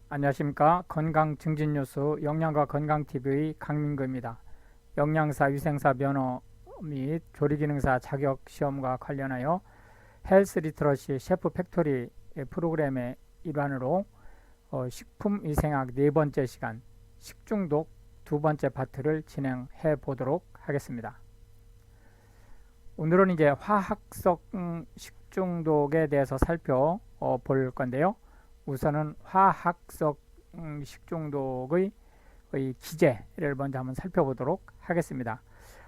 안녕하십니까. 건강증진뉴스 영양과 건강TV 강민구입니다. 영양사, 위생사 면허 및 조리기능사 자격시험과 관련하여 헬스 리터러시 셰프 팩토리 프로그램의 일환으로 식품위생학 네 번째 시간 식중독 두 번째 파트를 진행해 보도록 하겠습니다. 오늘은 이제 화학성 식중독에 대해서 살펴볼 건데요. 우선은 화학성 식중독의 기제를 먼저 한번 살펴보도록 하겠습니다.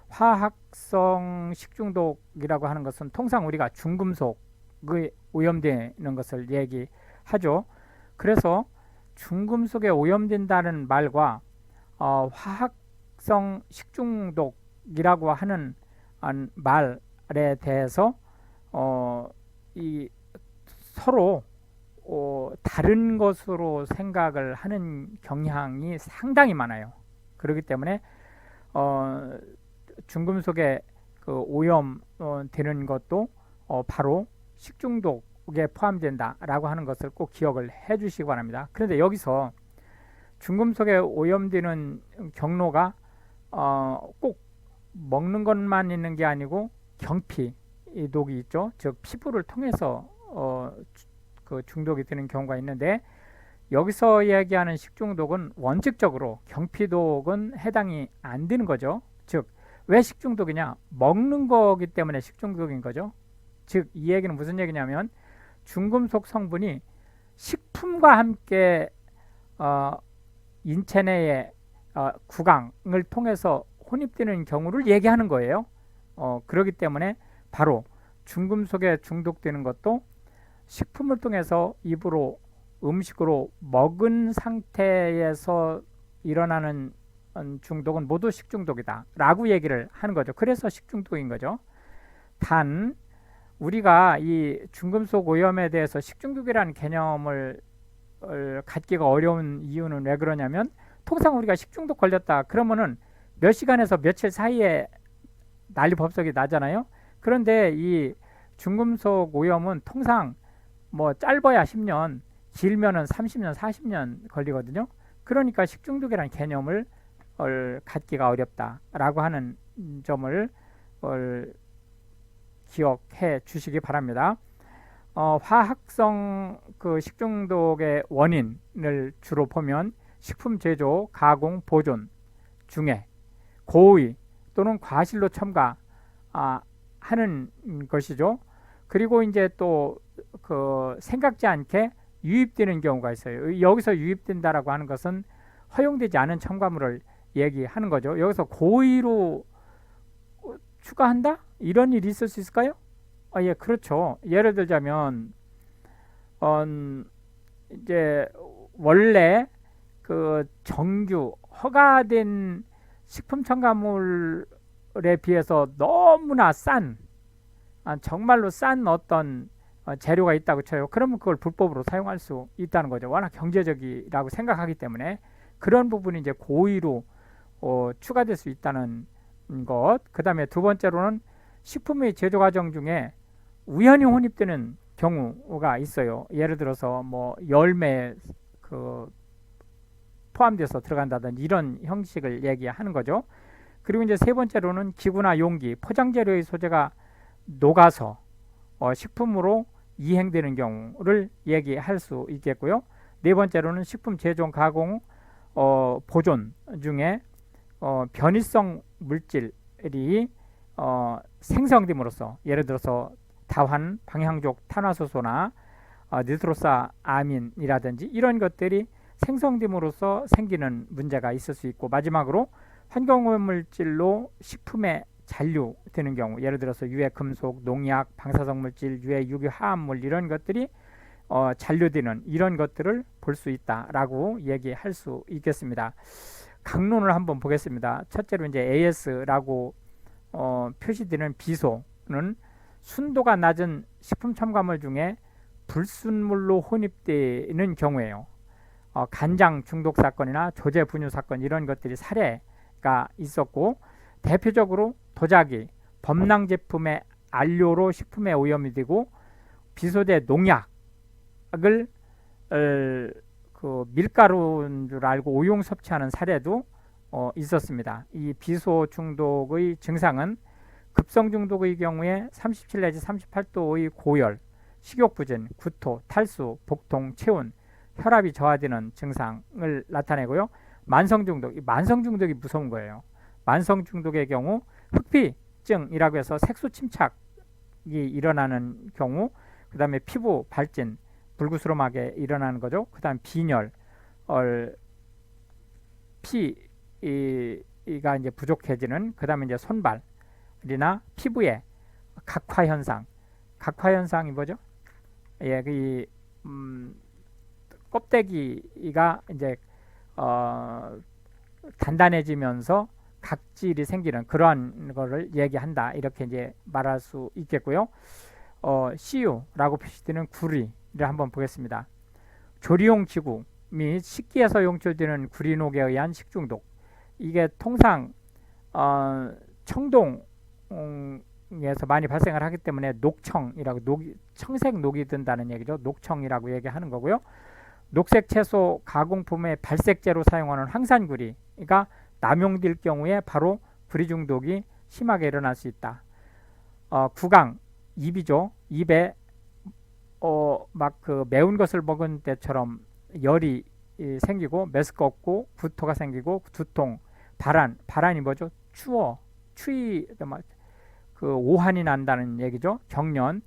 화학성 식중독이라고 하는 것은 통상 우리가 중금속의 오염되는 것을 얘기하죠. 그래서 중금속에 오염된다는 말과 화학성 식중독이라고 하는 말에 대해서 서로 다른 것으로 생각을 하는 경향이 상당히 많아요. 그렇기 때문에 중금속에 오염되는 것도 바로 식중독에 포함된다라고 하는 것을 꼭 기억을 해 주시기 바랍니다. 그런데 여기서 중금속에 오염되는 경로가 꼭 먹는 것만 있는 게 아니고 경피독이 있죠. 즉 피부를 통해서 중독이 되는 경우가 있는데, 여기서 이야기하는 식중독은 원칙적으로 경피독은 해당이 안 되는 거죠. 즉, 왜 식중독이냐? 먹는 거기 때문에 식중독인 거죠. 즉, 이 얘기는 무슨 얘기냐면 중금속 성분이 식품과 함께 인체 내의 구강을 통해서 혼입되는 경우를 얘기하는 거예요. 그렇기 때문에 바로 중금속에 중독되는 것도 식품을 통해서 입으로 음식으로 먹은 상태에서 일어나는 중독은 모두 식중독이다 라고 얘기를 하는 거죠. 그래서 식중독인 거죠. 단 우리가 이 중금속 오염에 대해서 식중독이라는 개념을 갖기가 어려운 이유는 왜 그러냐면, 통상 우리가 식중독 걸렸다 그러면은 몇 시간에서 며칠 사이에 난리법석이 나잖아요. 그런데 이 중금속 오염은 통상 뭐 짧아야 10년, 길면은 30년, 40년 걸리거든요. 그러니까 식중독이라는 개념을 갖기가 어렵다라고 하는 점을 기억해 주시기 바랍니다. 화학성 식중독의 원인을 주로 보면 식품 제조, 가공, 보존 중에 고의 또는 과실로 첨가하는 것이죠. 그리고 이제 또 생각지 않게 유입되는 경우가 있어요. 여기서 유입된다라고 하는 것은 허용되지 않은 첨가물을 얘기하는 거죠. 여기서 고의로 추가한다? 이런 일이 있을 수 있을까요? 예, 그렇죠. 예를 들자면 이제 원래 정규 허가된 식품 첨가물에 비해서 너무나 싼, 정말로 싼 어떤 재료가 있다고 쳐요. 그러면 그걸 불법으로 사용할 수 있다는 거죠. 워낙 경제적이라고 생각하기 때문에 그런 부분이 이제 고의로 추가될 수 있다는 것. 그 다음에 두 번째로는 식품의 제조 과정 중에 우연히 혼입되는 경우가 있어요. 예를 들어서 뭐 열매 포함돼서 들어간다든지 이런 형식을 얘기하는 거죠. 그리고 이제 세 번째로는 기구나 용기, 포장 재료의 소재가 녹아서 식품으로 이행되는 경우를 얘기할 수 있겠고요. 네 번째로는 식품 제조, 가공, 보존 중에 변이성 물질이 생성됨으로써, 예를 들어서 다환, 방향족 탄화수소나 니트로사아민이라든지 이런 것들이 생성됨으로써 생기는 문제가 있을 수 있고, 마지막으로 환경오염물질로 식품에 잔류되는 경우, 예를 들어서 유해 금속, 농약, 방사성물질, 유해 유기화합물 이런 것들이 잔류되는 이런 것들을 볼 수 있다라고 얘기할 수 있겠습니다. 강론을 한번 보겠습니다. 첫째로 이제 AS라고 표시되는 비소는 순도가 낮은 식품 첨가물 중에 불순물로 혼입되는 경우에요. 간장 중독 사건이나 조제 분유 사건 이런 것들이 사례가 있었고, 대표적으로 도자기, 범랑 제품의 안료로 식품에 오염이 되고 비소재 농약을 그 밀가루인 줄 알고 오용 섭취하는 사례도 있었습니다. 이 비소 중독의 증상은 급성 중독의 경우에 37 내지 38도의 고열, 식욕부진, 구토, 탈수, 복통, 체온, 혈압이 저하되는 증상을 나타내고요. 만성 중독, 이 만성 중독이 무서운 거예요. 만성 중독의 경우 흑피증이라고 해서 색소 침착이 일어나는 경우, 그 다음에 피부 발진, 불구스름하게 일어나는 거죠. 그 다음 빈혈, 피가 이제 부족해지는, 그 다음에 이제 손발이나 피부에 각화 현상, 각화 현상이 뭐죠? 예, 껍데기가 이제 단단해지면서 각질이 생기는 그러한 거를 얘기한다. 이렇게 이제 말할 수 있겠고요. CU라고 표시되는 구리를 한번 보겠습니다. 조리용 지구 및 식기에서 용출되는 구리녹에 의한 식중독. 이게 통상 청동에서 많이 발생을 하기 때문에 녹청이라고, 청색 녹이 든다는 얘기죠. 녹청이라고 얘기하는 거고요. 녹색 채소 가공품의 발색제로 사용하는 황산구리가 남용될 경우에 바로 구리 중독이 심하게 일어날 수 있다. 구강, 입이죠. 입에 막 그 매운 것을 먹은 때처럼 열이 생기고 메스껍고 구토가 생기고 두통, 발한이 뭐죠? 추위, 그 오한이 난다는 얘기죠. 경련,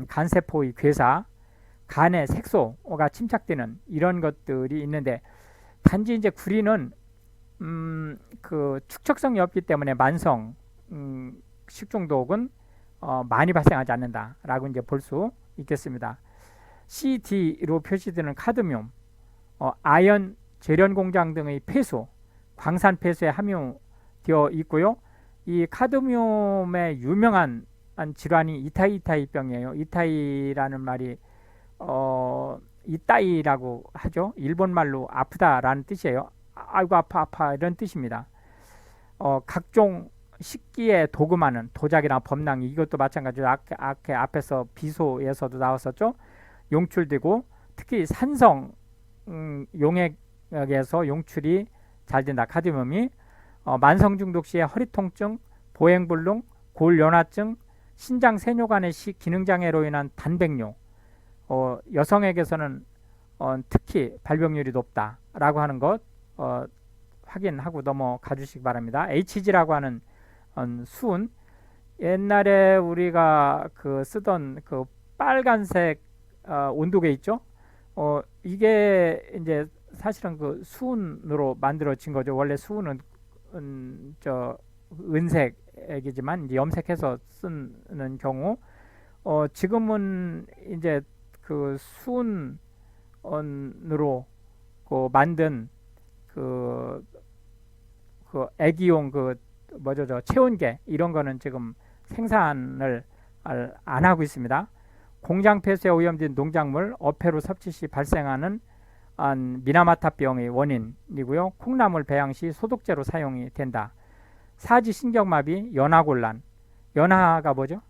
간세포의 괴사, 간에 색소가 침착되는 이런 것들이 있는데, 단지 이제 구리는 그 축적성이 없기 때문에 만성 식중독은 많이 발생하지 않는다라고 이제 볼 수 있겠습니다. CD로 표시되는 카드뮴, 아연 제련 공장 등의 폐수, 광산 폐수에 함유되어 있고요. 이 카드뮴의 유명한 질환이 이타이병이에요. 이타이라는 말이 이따이라고 하죠. 일본 말로 아프다라는 뜻이에요. 아이고 아파 이런 뜻입니다. 각종 식기에 도금하는 도자기나 범랑이, 이것도 마찬가지로 앞에서 비소에서도 나왔었죠. 용출되고 특히 산성 용액에서 용출이 잘 된다. 카드뮴이 만성 중독 시에 허리 통증, 보행불능, 골연화증, 신장 세뇨간의 기능장애로 인한 단백뇨, 여성에게서는 특히 발병률이 높다라고 하는 것 확인하고 넘어가 주시기 바랍니다. HG라고 하는 수은, 옛날에 우리가 그 쓰던 그 빨간색 온도계 있죠? 이게 이제 사실은 그 수은으로 만들어진 거죠. 원래 수은은 은색이지만 이제 염색해서 쓰는 경우, 지금은 이제 그 수은으로 그 만든 그 애기용 체온계, 이런 거는 지금 생산을 안 하고 있습니다. 공장 폐수에 오염된 농작물 어패로 섭취 시 발생하는 미나마타병의 원인이고요. 콩나물 배양 시 소독제로 사용이 된다. 사지 신경마비, 연하곤란, 연하가 뭐죠?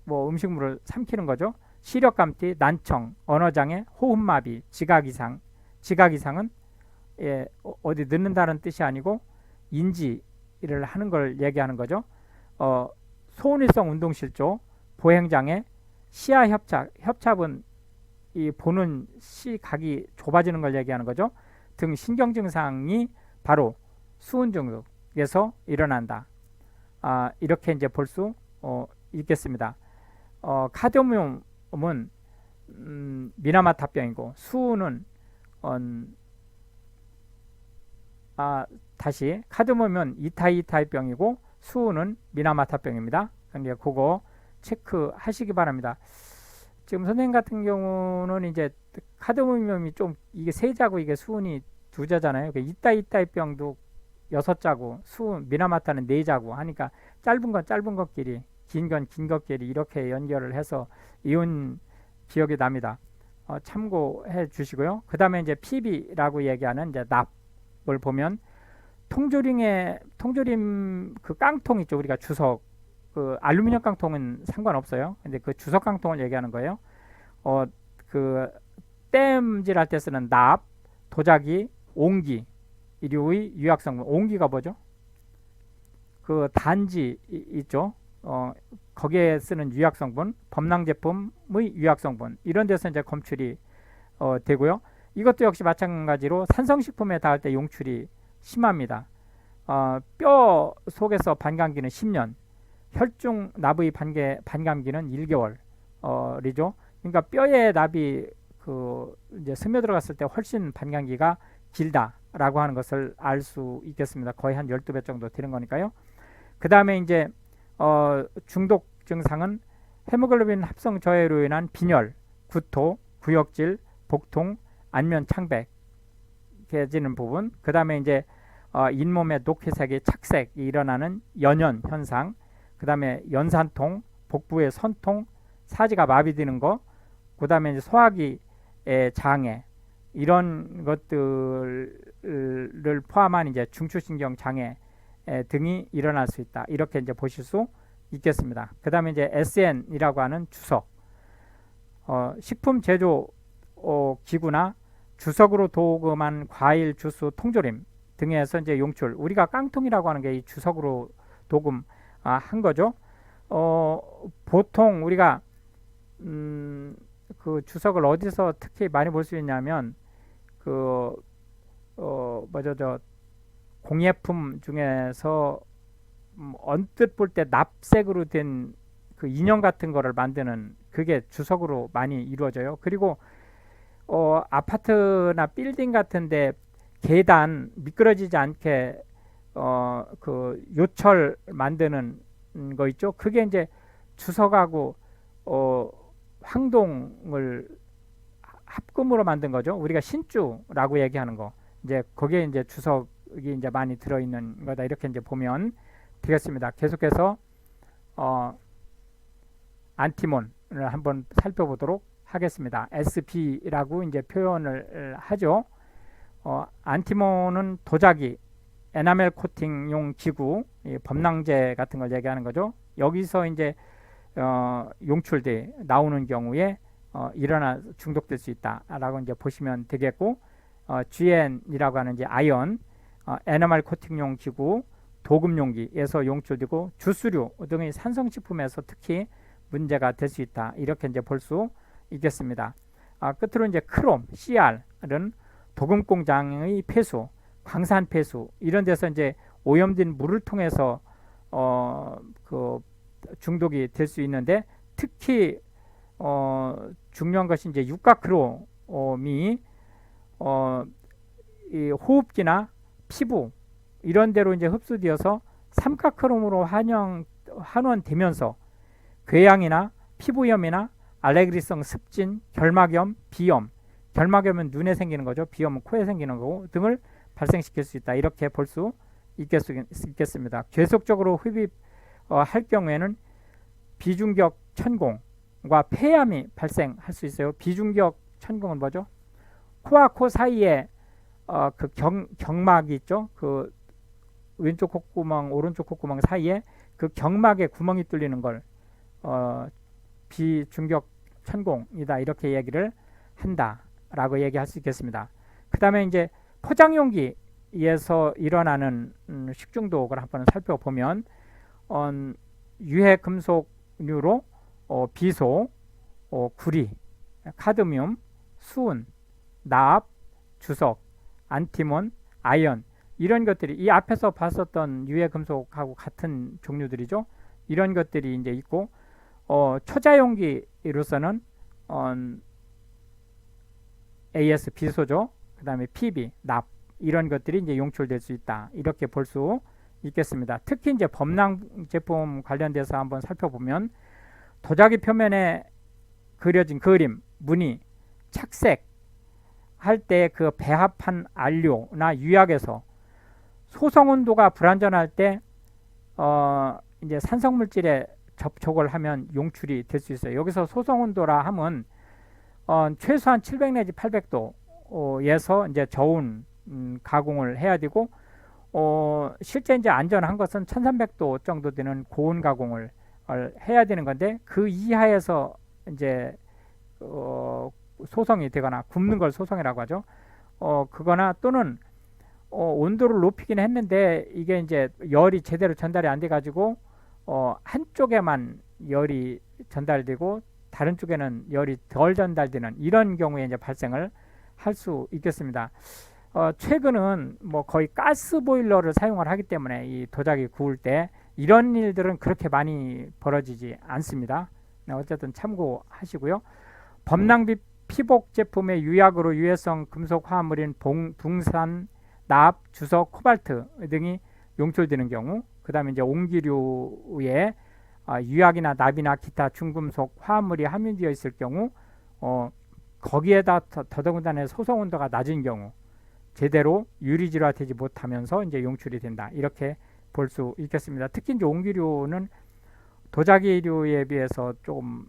뭐 음식물을 삼키는 거죠. 시력감퇴, 난청, 언어장애, 호흡마비, 지각이상은 어디 늦는다는 뜻이 아니고 인지를 하는 걸 얘기하는 거죠. 소원일성 운동실조, 보행장애, 협착은 이 보는 시각이 좁아지는 걸 얘기하는 거죠. 등 신경 증상이 바로 수은 중독에서 일어난다. 이렇게 이제 볼 수 있겠습니다. 카드뮴은 미나마타병이고, 수은은 다시 카드뮴은 이타이병이고 수은은 미나마타병입니다. 그러니까 그거 체크하시기 바랍니다. 지금 선생님 같은 경우는 이제 카드뮴이 좀 이게 세 자고 이게 수은이 두 자잖아요. 이따이병도 6자고 수은 미나마타는 4자고 하니까 짧은 건 짧은 것끼리, 긴 건 긴 것끼리 이렇게 연결을 해서 이온 기억이 납니다. 참고해 주시고요. 그 다음에 이제 PB라고 얘기하는 이제 납을 보면, 통조림 그 깡통 있죠. 우리가 주석, 그 알루미늄 깡통은 상관없어요. 근데 그 주석 깡통을 얘기하는 거예요. 그 땜질할 때 쓰는 납, 도자기, 옹기, 이류의 유약성분. 옹기가 뭐죠? 그 단지 있죠. 거기에 쓰는 유약성분, 범랑 제품의 유약성분, 이런 데서 이제 검출이 되고요. 이것도 역시 마찬가지로 산성식품에 닿을 때 용출이 심합니다. 뼈 속에서 반감기는 10년, 혈중 납의 반감기는 1개월이죠. 그러니까 뼈에 납이 그 이제 스며 들어갔을 때 훨씬 반감기가 길다라고 하는 것을 알 수 있겠습니다. 거의 한 12배 정도 되는 거니까요. 그 다음에 이제 중독 증상은 헤모글로빈 합성 저해로 인한 빈혈, 구토, 구역질, 복통, 안면 창백해지는 부분. 그 다음에 이제 잇몸의 녹회색이 착색이 일어나는 연연 현상. 그 다음에 연산통, 복부의 선통, 사지가 마비되는 거. 그 다음에 이제 소화기의 장애, 이런 것들을 포함한 이제 중추신경 장애 등이 일어날 수 있다. 이렇게 이제 보실 수 있겠습니다. 그 다음에 이제 SN이라고 하는 주석, 식품 제조 기구나 주석으로 도금한 과일, 주스, 통조림 등에서 이제 용출. 우리가 깡통이라고 하는 게 이 주석으로 도금 한 거죠. 보통 우리가 그 주석을 어디서 특히 많이 볼 수 있냐면 저 공예품 중에서 언뜻 볼 때 납색으로 된 그 인형 같은 거를 만드는 그게 주석으로 많이 이루어져요. 그리고 아파트나 빌딩 같은데 계단 미끄러지지 않게 그 요철 만드는 거 있죠. 그게 이제 주석하고 황동을 합금으로 만든 거죠. 우리가 신주라고 얘기하는 거. 이제 거기에 이제 주석이 이제 많이 들어있는 거다. 이렇게 이제 보면 되겠습니다. 계속해서 안티몬을 한번 살펴보도록 하겠습니다. SP라고 이제 표현을 하죠. 안티몬은 도자기, 에나멜 코팅용 기구, 범랑제 같은 걸 얘기하는 거죠. 여기서 이제 용출돼 나오는 경우에 중독될 수 있다라고 이제 보시면 되겠고, GN이라고 하는 이제 아연, 에나멜 코팅용 기구, 도금용기에서 용출되고 주스류 등의 산성식품에서 특히 문제가 될 수 있다. 이렇게 이제 볼 수 있겠습니다. 끝으로 이제 크롬, CR은 도금 공장의 폐수, 광산 폐수 이런 데서 이제 오염된 물을 통해서 그 중독이 될 수 있는데, 특히 중요한 것이 이제 육각크롬이 이 호흡기나 피부 이런 데로 이제 흡수되어서 삼각크롬으로 환원되면서 궤양이나 피부염이나 알레르기성 습진, 결막염, 비염, 결막염은 눈에 생기는 거죠. 비염은 코에 생기는 거고 등을 발생시킬 수 있다. 이렇게 볼 수 있겠습니다. 계속적으로 흡입할 경우에는 비중격 천공과 폐암이 발생할 수 있어요. 비중격 천공은 뭐죠? 코와 코 사이에 그 경막이 있죠. 그 왼쪽 콧구멍, 오른쪽 콧구멍 사이에 그 경막에 구멍이 뚫리는 걸 비중격 천공이다. 이렇게 얘기를 한다라고 얘기할 수 있겠습니다. 그 다음에 이제 포장용기에서 일어나는 식중독을 한번 살펴보면 유해 금속류로 비소, 구리, 카드뮴, 수은, 납, 주석, 안티몬, 아연 이런 것들이 이 앞에서 봤었던 유해 금속하고 같은 종류들이죠. 이런 것들이 이제 있고 초자용기로서는 AS 비소죠. 그 다음에 PB, 납 이런 것들이 이제 용출될 수 있다. 이렇게 볼 수 있겠습니다. 특히 이제 범랑 제품 관련돼서 한번 살펴보면 도자기 표면에 그려진 그림, 무늬, 착색 할 때 그 배합한 안료나 유약에서 소성 온도가 불안전할 때 이제 산성 물질에 접촉을 하면 용출이 될 수 있어요. 여기서 소성 온도라 하면 최소한 700 내지 800도에서 이제 저온 가공을 해야 되고 실제 이제 안전한 것은 1300도 정도 되는 고온 가공을 해야 되는 건데 그 이하에서 이제 소성이 되거나 굽는 걸 소성이라고 하죠. 그거나 또는 온도를 높이긴 했는데 이게 이제 열이 제대로 전달이 안 돼 가지고 한쪽에만 열이 전달되고 다른 쪽에는 열이 덜 전달되는 이런 경우에 이제 발생을 할 수 있겠습니다. 최근은 뭐 거의 가스 보일러를 사용을 하기 때문에 이 도자기 구울 때 이런 일들은 그렇게 많이 벌어지지 않습니다. 어쨌든 참고하시고요. 범랑비 피복 제품의 유약으로 유해성 금속 화합물인 붕산, 납, 주석, 코발트 등이 용출되는 경우, 그 다음에 이제 옹기류에 유약이나 납이나 기타 중금속 화합물이 함유되어 있을 경우, 거기에다 더더군다나 소성 온도가 낮은 경우 제대로 유리질화되지 못하면서 이제 용출이 된다. 이렇게 볼 수 있겠습니다. 특히 이제 옹기류는 도자기류에 비해서 조금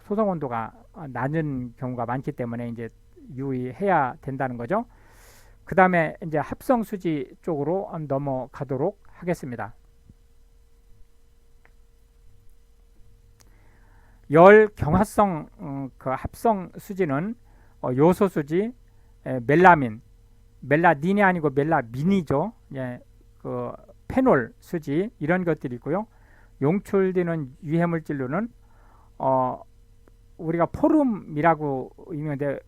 소성 온도가 낮은 경우가 많기 때문에 이제 유의해야 된다는 거죠. 그 다음에 이제 합성 수지 쪽으로 넘어가도록 하겠습니다. 열 경화성 그 합성 수지는 요소 수지, 멜라민, 멜라닌이 아니고 멜라민이죠. 예, 그 페놀 수지 이런 것들이 있고요. 용출되는 유해 물질로는 우리가 포름이라고 있는데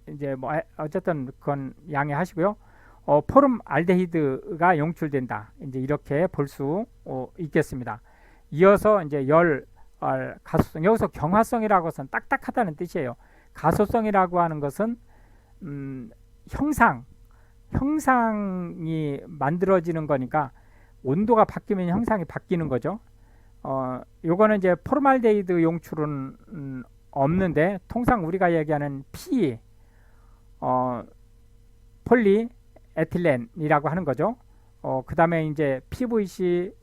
이제 뭐 어쨌든 그건 양해하시고요. 포름 알데히드가 용출된다. 이제 이렇게 볼 수 있겠습니다. 이어서 이제 열 가소성, 여기서 경화성이라고 해서는 딱딱하다는 뜻이에요. 가소성이라고 하는 것은 형상이 만들어지는 거니까 온도가 바뀌면 형상이 바뀌는 거죠. 요거는 이제 포름알데히드 용출은 없는데 통상 우리가 얘기하는 P 폴리에틸렌이라고 하는 거죠. 그 다음에 이제 PVC,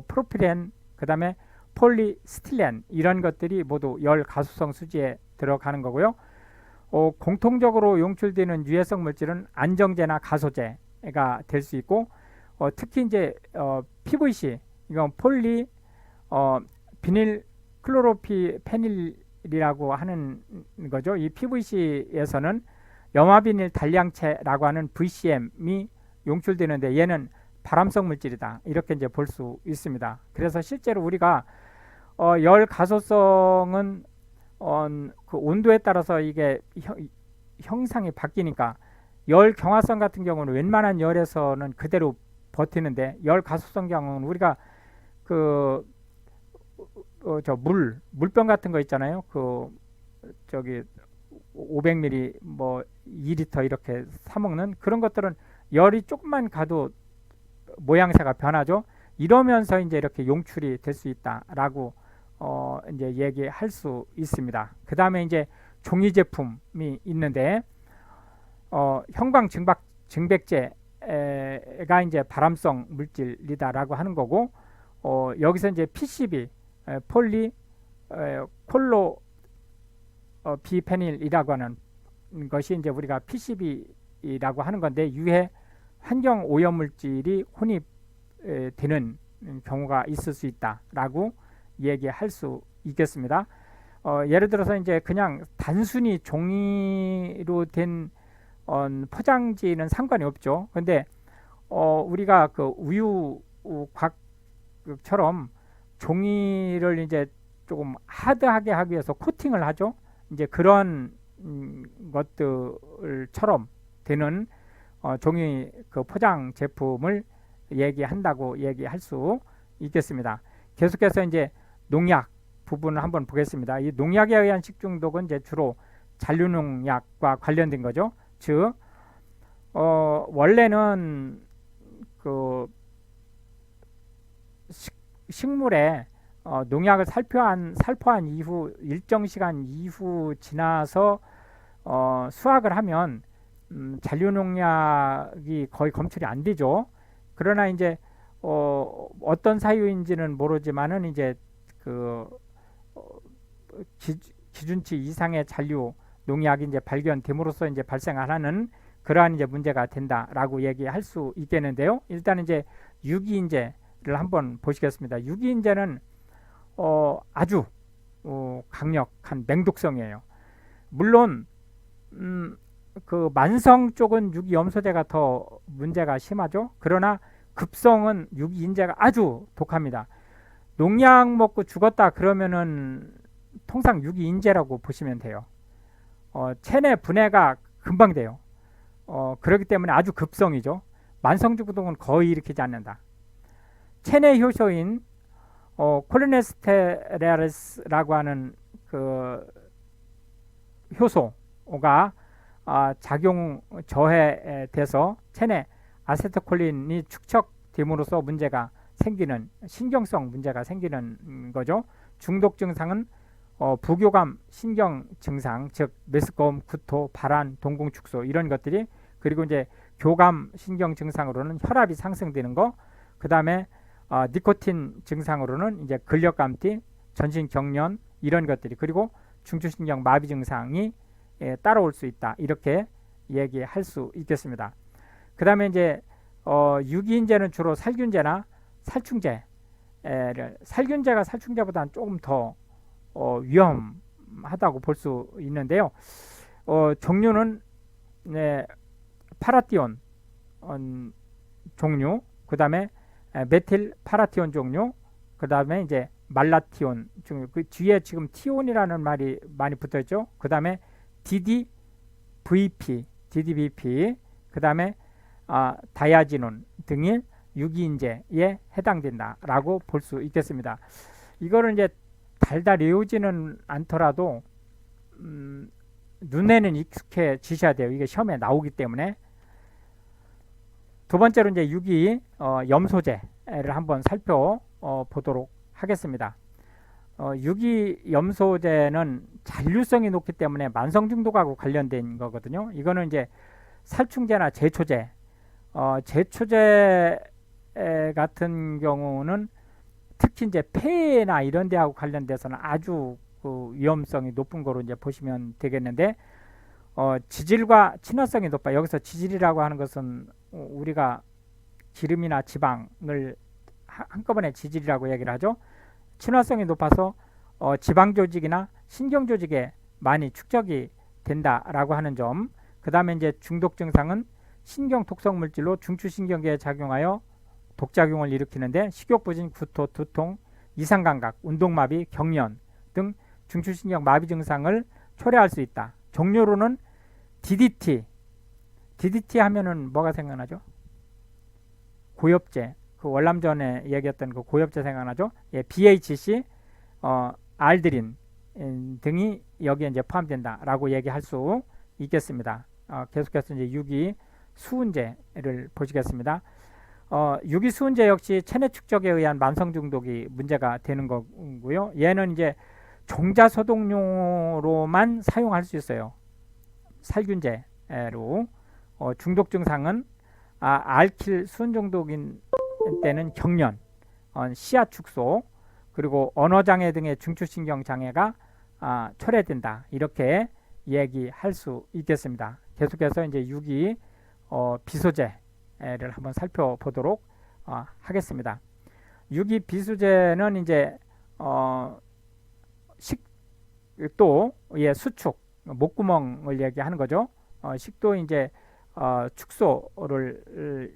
프로필렌, 그 다음에 폴리스틸렌 이런 것들이 모두 열 가소성 수지에 들어가는 거고요. 공통적으로 용출되는 유해성 물질은 안정제나 가소제가 될 수 있고, 특히 이제 PVC 이건 비닐 클로로피페닐이라고 하는 거죠. 이 PVC에서는 염화비닐 단량체라고 하는 VCM이 용출되는데 얘는 발암성 물질이다. 이렇게 이제 볼 수 있습니다. 그래서 실제로 우리가 열 가소성은 그 온도에 따라서 이게 형상이 바뀌니까 열 경화성 같은 경우는 웬만한 열에서는 그대로 버티는데 열 가소성 경우는 우리가 그 물병 같은 거 있잖아요. 그 저기 500ml 뭐 2리터 이렇게 사 먹는 그런 것들은 열이 조금만 가도 모양새가 변하죠. 이러면서 이제 이렇게 용출이 될 수 있다라고 이제 얘기할 수 있습니다. 그 다음에 이제 종이 제품이 있는데 형광 증백제가 이제 발암성 물질이다라고 하는 거고, 여기서 이제 PCB 폴리 콜로 비페닐이라고 하는 것이 이제 우리가 PCB라고 하는 건데 유해 환경 오염 물질이 혼입되는 경우가 있을 수 있다라고 얘기할 수 있겠습니다. 예를 들어서 이제 그냥 단순히 종이로 된 포장지는 상관이 없죠. 근데 우리가 그 우유 곽처럼 종이를 이제 조금 하드하게 하기 위해서 코팅을 하죠. 이제 그런 것들처럼 되는 종이 그 포장 제품을 얘기한다고 얘기할 수 있겠습니다. 계속해서 이제 농약 부분을 한번 보겠습니다. 이 농약에 의한 식중독은 이제 주로 잔류농약과 관련된 거죠. 즉 원래는 그 식물에 농약을 살포한 이후 일정 시간 이후 지나서 수확을 하면 잔류농약이 거의 검출이 안 되죠. 그러나 이제 어떤 사유인지는 모르지만은 이제 그 기준치 이상의 잔류 농약이 이제 발견됨으로써 이제 발생하는 그러한 이제 문제가 된다라고 얘기할 수 있겠는데요. 일단 이제 유기인제를 한번 보시겠습니다. 유기인제는 아주 강력한 맹독성이에요. 물론 그 만성 쪽은 유기염소제가 더 문제가 심하죠. 그러나 급성은 유기인제가 아주 독합니다. 농약 먹고 죽었다 그러면은 통상 유기인제라고 보시면 돼요. 체내 분해가 금방 돼요. 그렇기 때문에 아주 급성이죠. 만성 중독은 거의 일으키지 않는다. 체내 효소인 콜리네스테레스라고 하는 그 효소가 작용 저해돼서 체내 아세트콜린이 축적됨으로써 문제가 생기는 신경성 문제가 생기는 거죠. 중독 증상은 부교감 신경 증상, 즉 메스꺼움, 구토, 발한, 동공 축소 이런 것들이, 그리고 이제 교감 신경 증상으로는 혈압이 상승되는 거, 그 다음에 니코틴 증상으로는 이제 근력 감퇴, 전신 경련 이런 것들이, 그리고 중추신경 마비 증상이 따라올 수 있다, 이렇게 얘기할 수 있겠습니다. 그 다음에 이제 유기인제는 주로 살균제나 살충제를, 살균제가 살충제보다는 조금 더 위험하다고 볼 수 있는데요. 종류는 파라티온 종류, 그 다음에 메틸 파라티온 종류, 그 다음에 이제 말라티온 종류, 그 뒤에 지금 티온이라는 말이 많이 붙어있죠. 그 다음에 DDVP, 그 다음에 다이아지논 등이 유기인제에 해당된다라고 볼 수 있겠습니다. 이거를 이제 달달 외우지는 않더라도 눈에는 익숙해지셔야 돼요. 이게 시험에 나오기 때문에. 두 번째로 이제 유기 염소제를 한번 살펴보도록 하겠습니다. 유기 염소제는 잔류성이 높기 때문에 만성 중독하고 관련된 거거든요. 이거는 이제 살충제나 제초제, 제초제 같은 경우는 특히 이제 폐나 이런 데하고 관련돼서는 아주 그 위험성이 높은 거로 이제 보시면 되겠는데, 지질과 친화성이 높아. 여기서 지질이라고 하는 것은 우리가 기름이나 지방을 한꺼번에 지질이라고 얘기를 하죠. 친화성이 높아서 지방 조직이나 신경 조직에 많이 축적이 된다라고 하는 점. 그 다음에 이제 중독 증상은 신경 독성 물질로 중추신경계에 작용하여 독작용을 일으키는데, 식욕부진, 구토, 두통, 이상감각, 운동마비, 경련 등 중추신경 마비 증상을 초래할 수 있다. 종류로는 DDT 하면은 뭐가 생각나죠? 고엽제, 그 월남전에 얘기했던 그 고엽제 생각나죠? 예, BHC, 알드린 등이 여기에 이제 포함된다라고 얘기할 수 있겠습니다. 계속해서 이제 유기 수은제를 보시겠습니다. 유기 수은제 역시 체내 축적에 의한 만성 중독이 문제가 되는 거고요. 얘는 이제 종자 소독용으로만 사용할 수 있어요. 살균제로. 중독 증상은 알킬 수은 중독인 때는 경련, 시야 축소, 그리고 언어 장애 등의 중추신경 장애가 초래된다, 이렇게 얘기할 수 있겠습니다. 계속해서 이제 유기 비소제를 한번 살펴보도록 하겠습니다. 유기 비소제는 이제 식도의 수축, 목구멍을 얘기하는 거죠. 식도 이제 축소를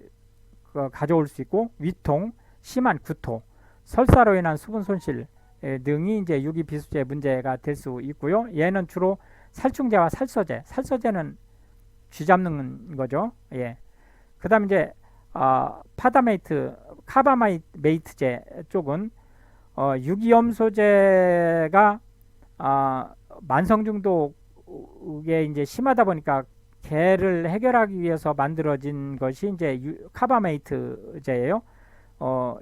가져올 수 있고, 위통, 심한 구토, 설사로 인한 수분 손실 등이 이제 유기 비수제 문제가 될 수 있고요. 얘는 주로 살충제와 살서제는 쥐 잡는 거죠. 예. 그다음 이제 카바메이트제 쪽은 유기염소제가 만성 중독에 이제 심하다 보니까 개를 해결하기 위해서 만들어진 것이 이제 카바메이트제예요.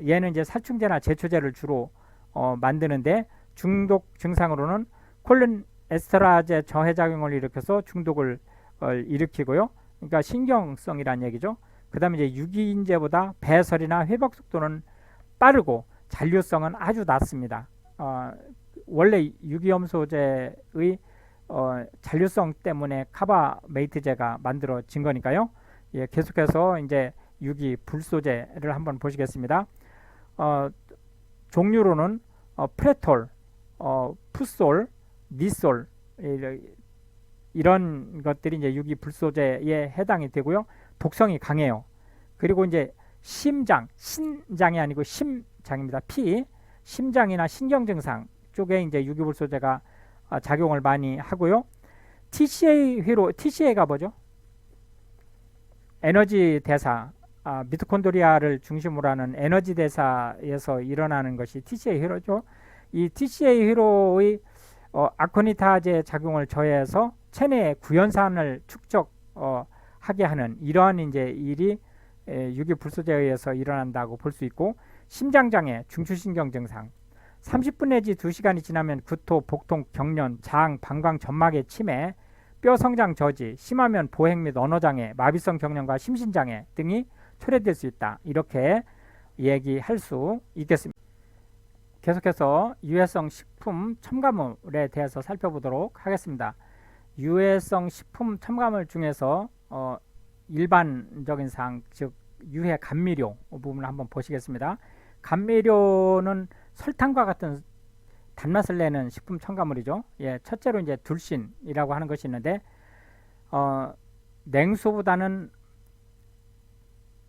얘는 이제 살충제나 제초제를 주로 만드는데, 중독 증상으로는 콜린 에스테라제 저해작용을 일으켜서 중독을 일으키고요. 그러니까 신경성이란 얘기죠. 그 다음에 이제 유기인제보다 배설이나 회복 속도는 빠르고 잔류성은 아주 낮습니다. 원래 유기염소제의 잔류성 때문에 카바메이트제가 만들어진 거니까요. 예, 계속해서 이제 유기 불소제를 한번 보시겠습니다. 종류로는 프레톨, 푸솔, 니솔 이런 것들이 이제 유기불소제에 해당이 되고요. 독성이 강해요. 그리고 이제 신장이 아니고 심장입니다. 심장이나 신경 증상 쪽에 이제 유기불소제가 작용을 많이 하고요. TCA가 뭐죠? 에너지 대사, 미토콘드리아를 중심으로 하는 에너지 대사에서 일어나는 것이 TCA 회로죠. 이 TCA 회로의 아코니타제 작용을 저해해서 체내의 구연산을 축적하게 하는 이러한 이제 일이 유기불소제에 의해서 일어난다고 볼 수 있고, 심장장애, 중추신경 증상, 30분 내지 2시간이 지나면 구토, 복통, 경련, 장, 방광, 점막의 침해, 뼈 성장 저지, 심하면 보행 및 언어장애, 마비성 경련과 심신장애 등이 초래될 수 있다. 이렇게 얘기할 수 있겠습니다. 계속해서 유해성 식품 첨가물에 대해서 살펴보도록 하겠습니다. 유해성 식품 첨가물 중에서 일반적인 사항, 즉 유해 감미료 부분을 한번 보시겠습니다. 감미료는 설탕과 같은 단맛을 내는 식품 첨가물이죠. 예, 첫째로 이제 둘신이라고 하는 것이 있는데, 냉수보다는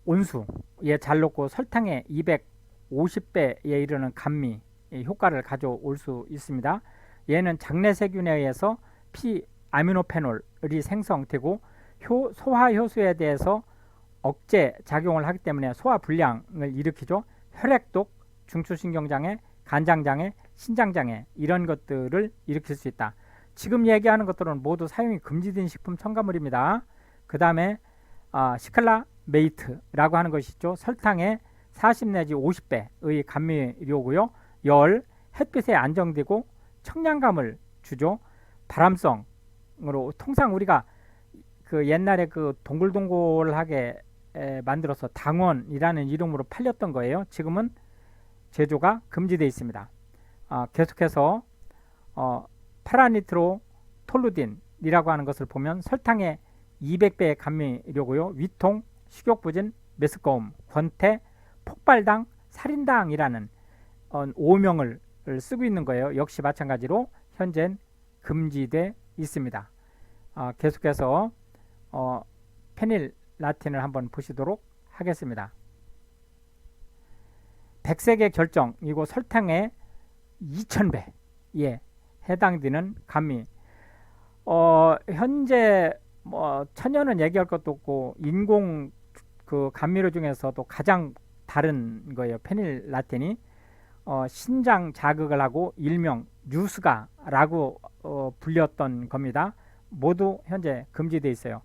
온수에 잘 녹고 설탕의 250배에 이르는 감미 효과를 가져올 수 있습니다. 얘는 장내 세균에 의해서 피아미노페놀이 생성되고 소화효소에 대해서 억제 작용을 하기 때문에 소화불량을 일으키죠. 혈액독, 중추신경장애, 간장장애, 신장장애 이런 것들을 일으킬 수 있다. 지금 얘기하는 것들은 모두 사용이 금지된 식품 첨가물입니다. 그 다음에 시칼라메이트라고 하는 것이 있죠. 설탕의 40 내지 50배의 감미료고요. 열, 햇빛에 안정되고 청량감을 주죠. 발암성으로 통상 우리가 그 옛날에 그 동글동글하게 만들어서 당원이라는 이름으로 팔렸던 거예요. 지금은 제조가 금지되어 있습니다. 계속해서 파라니트로 톨루딘이라고 하는 것을 보면 설탕의 200배의 감미료고요. 위통, 식욕부진, 메스꺼움, 권태, 폭발당, 살인당이라는 오명을 쓰고 있는 거예요. 역시 마찬가지로 현재는 금지되어 있습니다. 계속해서 페닐라틴을 한번 보시도록 하겠습니다. 백색의 결정이고 설탕의 2000배에 해당되는 감미. 현재 천연은 얘기할 것도 없고 인공 그 감미료 중에서도 가장 다른 거예요. 페닐라틴이 신장 자극을 하고 일명 뉴스가라고 불렸던 겁니다. 모두 현재 금지되어 있어요.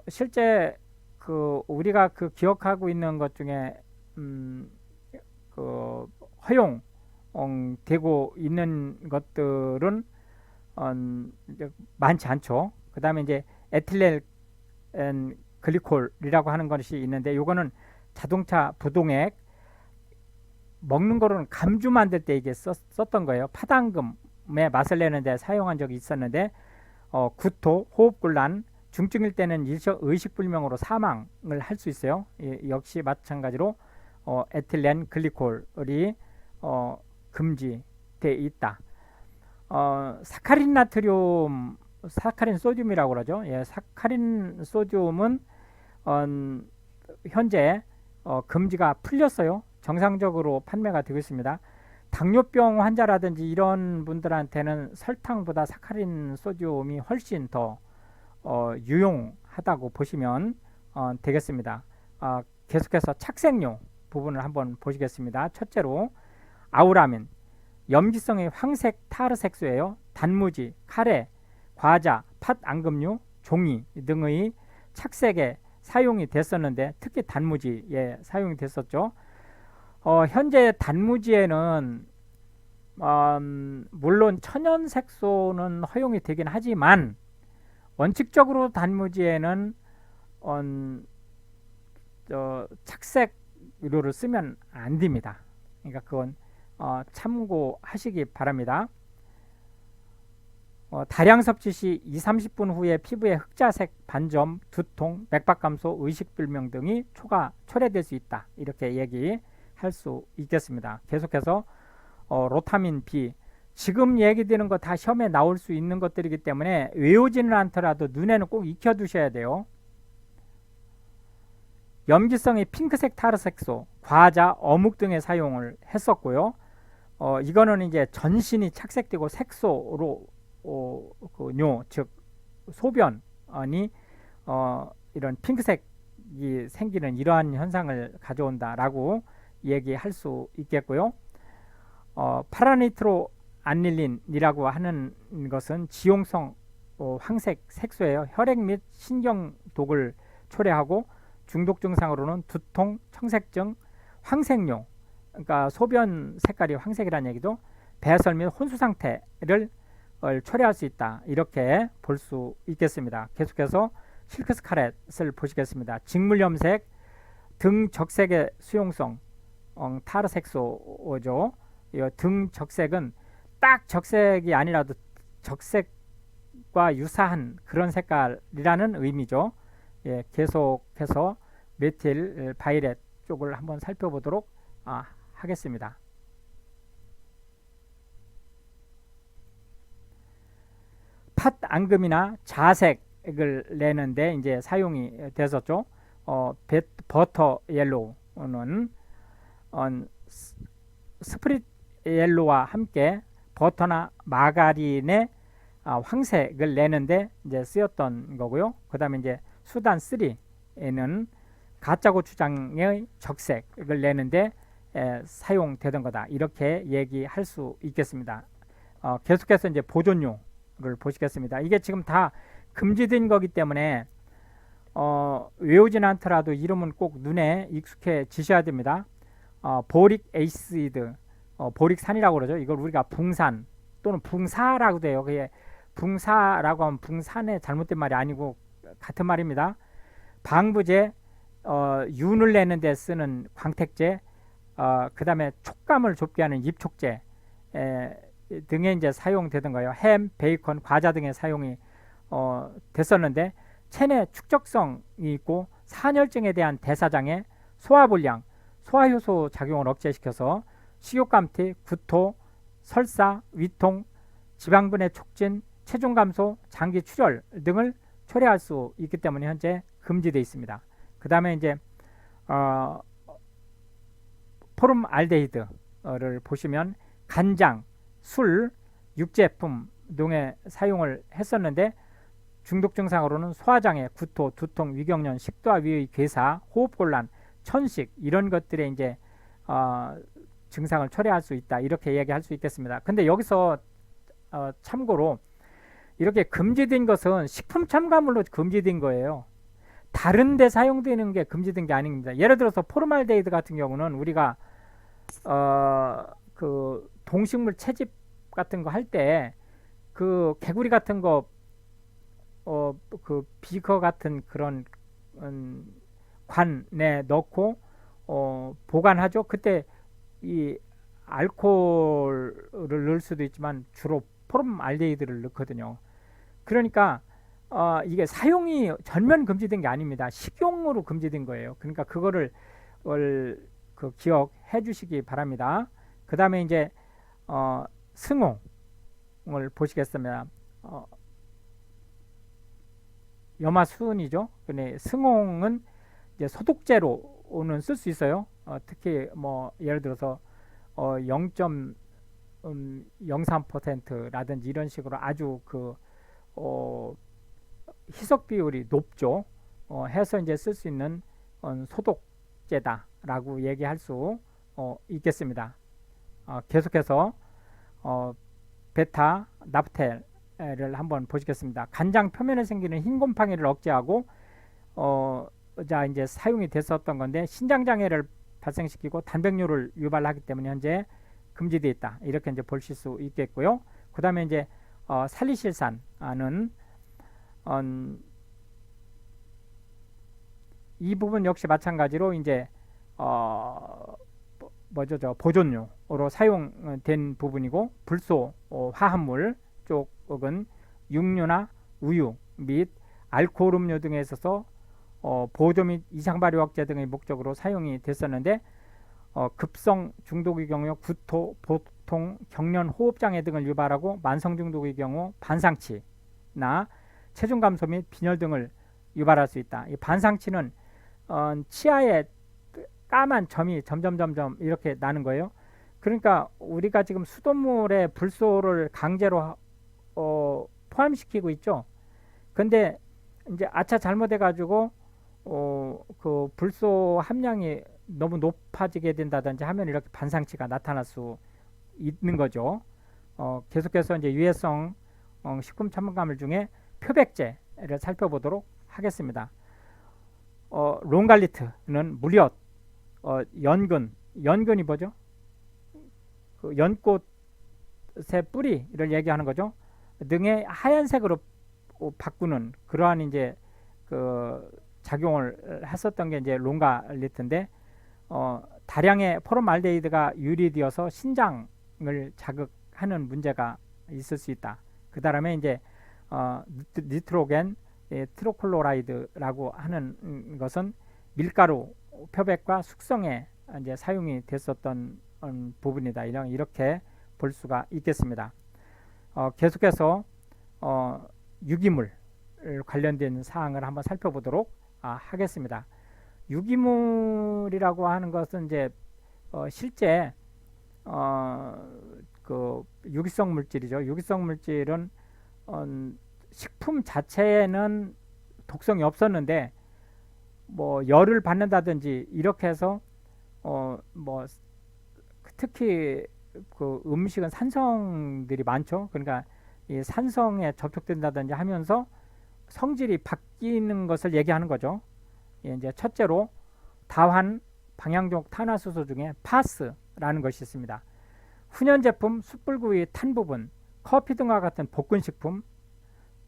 실제 그 우리가 그 기억하고 있는 것 중에 그 허용되고 있는 것들은 많지 않죠. 그 다음에 이제 에틸렌 글리콜이라고 하는 것이 있는데, 요거는 자동차 부동액 먹는 거로는 감주 만들 때 이게 썼던 거예요. 파당금의 맛을 내는데 사용한 적이 있었는데, 구토, 호흡곤란, 중증일 때는 의식불명으로 사망을 할 수 있어요. 역시 마찬가지로 에틸렌 글리콜이 금지되어 있다. 사카린 나트륨, 사카린 소듐이라고 그러죠. 예, 사카린 소듐은 현재 금지가 풀렸어요. 정상적으로 판매가 되고 있습니다. 당뇨병 환자라든지 이런 분들한테는 설탕보다 사카린 소듐이 훨씬 더 유용하다고 보시면 되겠습니다. 계속해서 착색료 부분을 한번 보시겠습니다. 첫째로 아우라민, 염기성의 황색 타르색소예요. 단무지, 카레, 과자, 팥 앙금류, 종이 등의 착색에 사용이 됐었는데, 특히 단무지에 사용이 됐었죠. 현재 단무지에는 물론 천연색소는 허용이 되긴 하지만 원칙적으로 단무지에는 착색료를 쓰면 안 됩니다. 그러니까 그건 참고하시기 바랍니다. 다량 섭취 시 2~30분 후에 피부에 흑자색, 반점, 두통, 맥박감소, 의식불명 등이 초래될 수 있다. 이렇게 얘기할 수 있겠습니다. 계속해서 로타민 B, 지금 얘기되는 거 다 시험에 나올 수 있는 것들이기 때문에 외우지는 않더라도 눈에는 꼭 익혀두셔야 돼요. 염기성의 핑크색 타르색소, 과자, 어묵 등의 사용을 했었고요. 이거는 이제 전신이 착색되고 색소로 그 뇨, 즉 소변이 이런 핑크색이 생기는 이러한 현상을 가져온다라고 얘기할 수 있겠고요. 파라니트로 안닐린이라고 하는 것은 지용성 황색 색소예요. 혈액 및 신경독을 초래하고 중독 증상으로는 두통, 청색증, 황색뇨, 그러니까 소변 색깔이 황색이라는 얘기도 배설 및 혼수 상태를 초래할 수 있다. 이렇게 볼 수 있겠습니다. 계속해서 실크 스카렛을 보시겠습니다. 직물염색, 등 적색의 수용성, 타르색소죠. 등 적색은 딱 적색이 아니라도 적색과 유사한 그런 색깔이라는 의미죠. 예, 계속해서 메틸 바이렛 쪽을 한번 살펴보도록 하겠습니다. 팥 앙금이나 자색을 내는데 이제 사용이 됐었죠. 버터 옐로우는 스프릿 옐로우와 함께 버터나 마가린의 황색을 내는데 이제 쓰였던 거고요. 그 다음에 이제 수단 3에는 가짜 고추장의 적색을 내는데 사용되던 거다. 이렇게 얘기할 수 있겠습니다. 계속해서 이제 보존료를 보시겠습니다. 이게 지금 다 금지된 거기 때문에 외우지는 않더라도 이름은 꼭 눈에 익숙해지셔야 됩니다. 보릭 에이시드, 보릭산이라고 그러죠. 이걸 우리가 붕산 또는 붕사라고도 해요. 그게 붕사라고 하면 붕산의 잘못된 말이 아니고 같은 말입니다. 방부제, 윤을 내는 데 쓰는 광택제, 그 다음에 촉감을 좁게 하는 잎촉제 등에 이제 사용되던 거예요. 햄, 베이컨, 과자 등의 사용이 됐었는데 체내 축적성이 있고 산혈증에 대한 대사장애, 소화불량, 소화효소 작용을 억제시켜서 식욕감퇴, 구토, 설사, 위통, 지방분해 촉진, 체중 감소, 장기 출혈 등을 초래할 수 있기 때문에 현재 금지되어 있습니다. 그 다음에 이제 포름알데히드를 보시면 간장, 술, 육제품 등의 사용을 했었는데 중독 증상으로는 소화장애, 구토, 두통, 위경련, 식도와 위의 괴사, 호흡곤란, 천식 이런 것들에 이제 증상을 초래할 수 있다. 이렇게 얘기할 수 있겠습니다. 근데 여기서 참고로 이렇게 금지된 것은 식품 첨가물로 금지된 거예요. 다른 데 사용되는 게 금지된 게 아닙니다. 예를 들어서 포름알데히드 같은 경우는 우리가 그 동식물 채집 같은 거 할 때 그 개구리 같은 거 그 비거 같은 그런 관에 넣고 보관하죠. 그때 이 알코올을 넣을 수도 있지만 주로 포름알데히드를 넣거든요. 그러니까 이게 사용이 전면 금지된 게 아닙니다. 식용으로 금지된 거예요. 그러니까 그거를 그 기억해 주시기 바랍니다. 그 다음에 이제 승홍을 보시겠습니다. 염화수은이죠. 근데 승홍은 이제 소독제로는 쓸 수 있어요. 특히 뭐 예를 들어서 0.03%라든지 이런 식으로 아주 그 희석 비율이 높죠. 해서 이제 쓸 수 있는 소독제다라고 얘기할 수 있겠습니다. 계속해서 베타 나프텔을 한번 보시겠습니다. 간장 표면에 생기는 흰 곰팡이를 억제하고 자 이제 사용이 됐었던 건데 신장 장애를 발생시키고 단백뇨를 유발하기 때문에 현재 금지되어 있다. 이렇게 이제 보실 수 있겠고요. 그 다음에 이제 살리실산은 이 부분 역시 마찬가지로 이제 보존료로 사용된 부분이고 불소 화합물 쪽은 육류나 우유 및 알코올 음료 등에 있어서 보조 및 이상 발효 억제 등의 목적으로 사용이 됐었는데 급성 중독의 경우 구토, 두통, 경련, 호흡장애 등을 유발하고 만성 중독의 경우 반상치나 체중 감소 및 빈혈 등을 유발할 수 있다. 이 반상치는 치아에 까만 점이 점점 이렇게 나는 거예요. 그러니까 우리가 지금 수돗물에 불소를 강제로 포함시키고 있죠. 근데 이제 아차 잘못해 가지고 그 불소 함량이 너무 높아지게 된다든지 하면 이렇게 반상치가 나타날 수 있는 거죠. 계속해서 이제 유해성 식품 첨가물 중에 표백제를 살펴보도록 하겠습니다. 롱갈리트는 무엇, 연근이 뭐죠? 그 연꽃의 뿌리를 얘기하는 거죠. 등의 하얀색으로 바꾸는 그러한 이제 그 작용을 했었던 게 이제 롱갈리트인데 다량의 포름알데히드가 유리되어서 신장을 자극하는 문제가 있을 수 있다. 그 다음에 이제 니트로겐 트로클로라이드라고 하는 것은 밀가루 표백과 숙성에 이제 사용이 됐었던 부분이다. 이렇게 볼 수가 있겠습니다. 계속해서 유기물 관련된 사항을 한번 살펴보도록 하겠습니다. 유기물이라고 하는 것은 이제 실제 그 유기성 물질이죠. 유기성 물질은 식품 자체에는 독성이 없었는데 뭐 열을 받는다든지 이렇게 해서 뭐 특히 그 음식은 산성들이 많죠. 그러니까 이 산성에 접촉된다든지 하면서 성질이 바뀌는 것을 얘기하는 거죠. 이제 첫째로 다환 방향족 탄화수소 중에 파스라는 것이 있습니다. 훈연 제품, 숯불구이 탄 부분, 커피 등과 같은 볶은식품,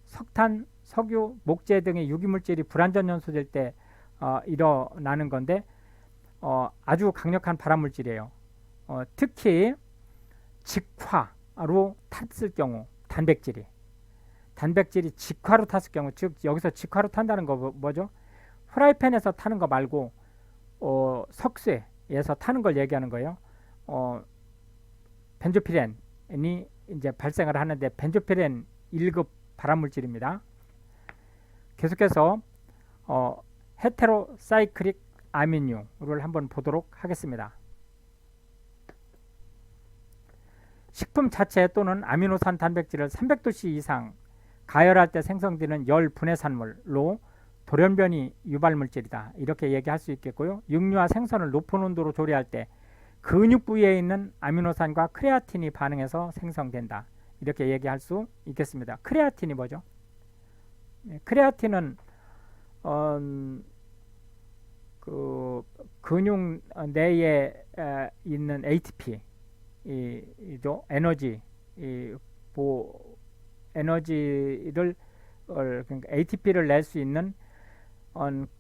석탄, 석유, 목재 등의 유기물질이 불완전 연소될 때 일어나는 건데 아주 강력한 발암물질이에요. 특히 직화로 탔을 경우 단백질이 직화로 탔을 경우, 즉 여기서 직화로 탄다는 거 뭐죠? 프라이팬에서 타는 거 말고 석쇠에서 타는 걸 얘기하는 거예요. 벤조피렌이 이제 발생을 하는데 벤조피렌 1급 발암물질입니다. 계속해서 헤테로사이클릭 아민유를 한번 보도록 하겠습니다. 식품 자체 또는 아미노산 단백질을 300도씨 이상 가열할 때 생성되는 열 분해산물로 돌연변이 유발물질이다. 이렇게 얘기할 수 있겠고요. 육류와 생선을 높은 온도로 조리할 때 근육 부위에 있는 아미노산과 크레아틴이 반응해서 생성된다. 이렇게 얘기할 수 있겠습니다. 크레아틴이 뭐죠? 크레아틴은 그 근육 내에 있는 ATP죠. 에너지를 그러니까 ATP를 낼 수 있는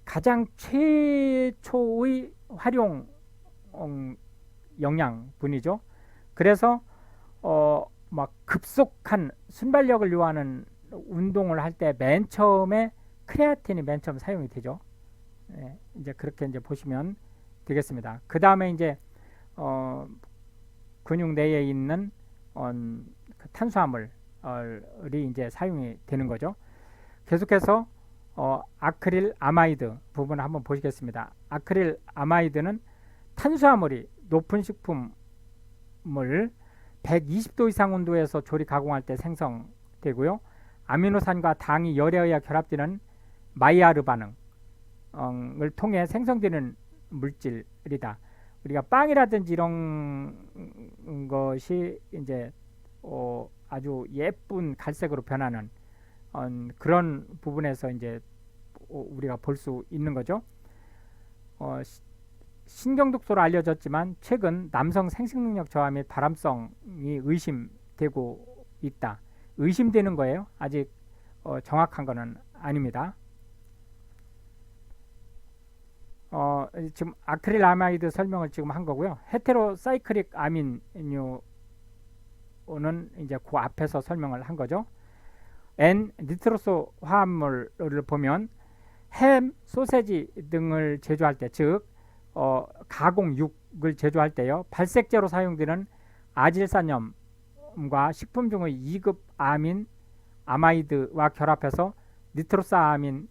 가장 최초의 활용 영양분이죠. 그래서 막 급속한 순발력을 요하는 운동을 할 때 맨 처음에 크레아틴이 맨 처음 사용이 되죠. 이제 그렇게 이제 보시면 되겠습니다. 그 다음에 이제 근육 내에 있는 그 탄수화물이 이제 사용이 되는 거죠. 계속해서 아크릴 아마이드 부분을 한번 보시겠습니다. 아크릴 아마이드는 탄수화물이 높은 식품을 120도 이상 온도에서 조리 가공할 때 생성되고요. 아미노산과 당이 열에 의해 결합되는 마이야르 반응을 통해 생성되는 물질이다. 우리가 빵이라든지 이런 것이 이제 아주 예쁜 갈색으로 변하는 그런 부분에서 이제 우리가 볼 수 있는 거죠. 신경독소로 알려졌지만 최근 남성 생식능력 저하 및 발암성이 의심되고 있다. 의심되는 거예요. 아직 정확한 거는 아닙니다. 지금 아크릴아마이드 설명을 지금 한 거고요. 헤테로사이클릭 아민유는 이제 그 앞에서 설명을 한 거죠. 니트로소 화합물을 보면 햄, 소세지 등을 제조할 때, 즉 가공육을 제조할 때요, 발색제로 사용되는 아질산염과 식품 중의 2급 아민 아마이드와 결합해서 니트로사아민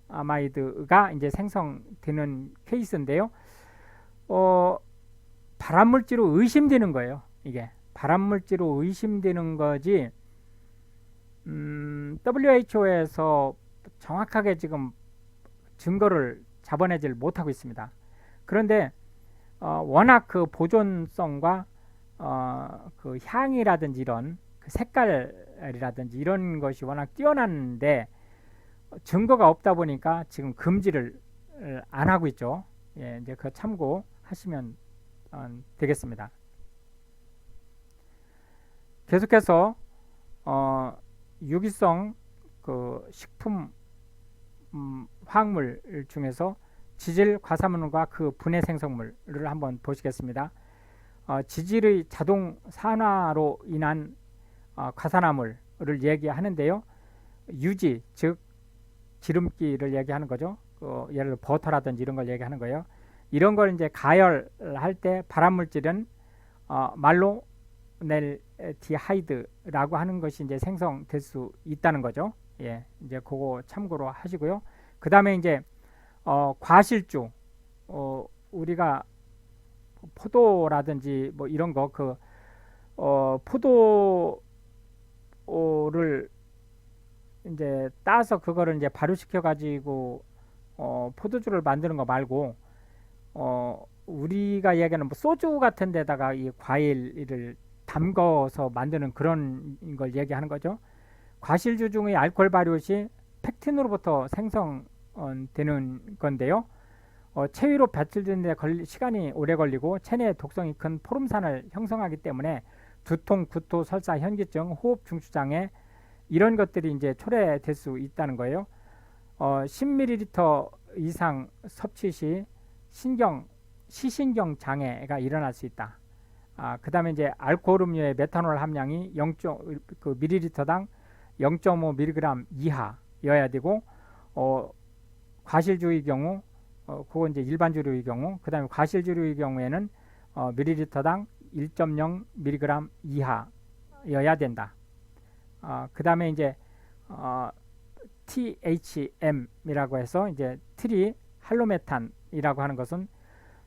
니트로소아마이드가 이제 생성되는 케이스인데요. 발암물질로 의심되는 거예요. 이게 발암물질로 의심되는 거지. WHO에서 정확하게 지금 증거를 잡아내질 못하고 있습니다. 그런데 워낙 그 보존성과 그 향이라든지 이런 그 색깔이라든지 이런 것이 워낙 뛰어난데 증거가 없다 보니까 지금 금지를 안 하고 있죠. 예, 이제 그 참고하시면 되겠습니다. 계속해서 유기성 그 식품 화학물 중에서 지질 과산화물과 그 분해 생성물을 한번 보시겠습니다. 지질의 자동 산화로 인한 과산화물을 얘기하는데요. 유지, 즉 기름기를 얘기하는 거죠. 예를 들어 버터라든지 이런 걸 얘기하는 거예요. 이런 걸 이제 가열할 때 발암물질은 말로넬디하이드라고 하는 것이 이제 생성될 수 있다는 거죠. 예, 이제 그거 참고로 하시고요. 그 다음에 이제 과실주, 우리가 포도라든지 뭐 이런 거 포도를 이제 따서 그거를 이제 발효시켜 가지고 포도주를 만드는 거 말고 우리가 얘기하는 뭐 소주 같은 데다가 이 과일을 담궈서 만드는 그런 걸 얘기하는 거죠. 과실주 중의 알코올 발효 시 펙틴으로부터 생성되는 건데요. 체위로 배출되는데 시간이 오래 걸리고 체내에 독성이 큰 포름산을 형성하기 때문에 두통, 구토, 설사, 현기증, 호흡 중추장애 이런 것들이 이제 초래될 수 있다는 거예요. 10ml 이상 섭취 시 시신경 장애가 일어날 수 있다. 그 다음에 이제 알코올 음료의 메탄올 함량이 0.ml당 0.5mg 이하여야 되고, 과실주의 경우, 그거 이제 일반주류의 경우, 그 다음에 과실주류의 경우에는 밀리리터당 1.0mg 이하여야 된다. 그 다음에 이제 THM이라고 해서 이제 트리 할로메탄이라고 하는 것은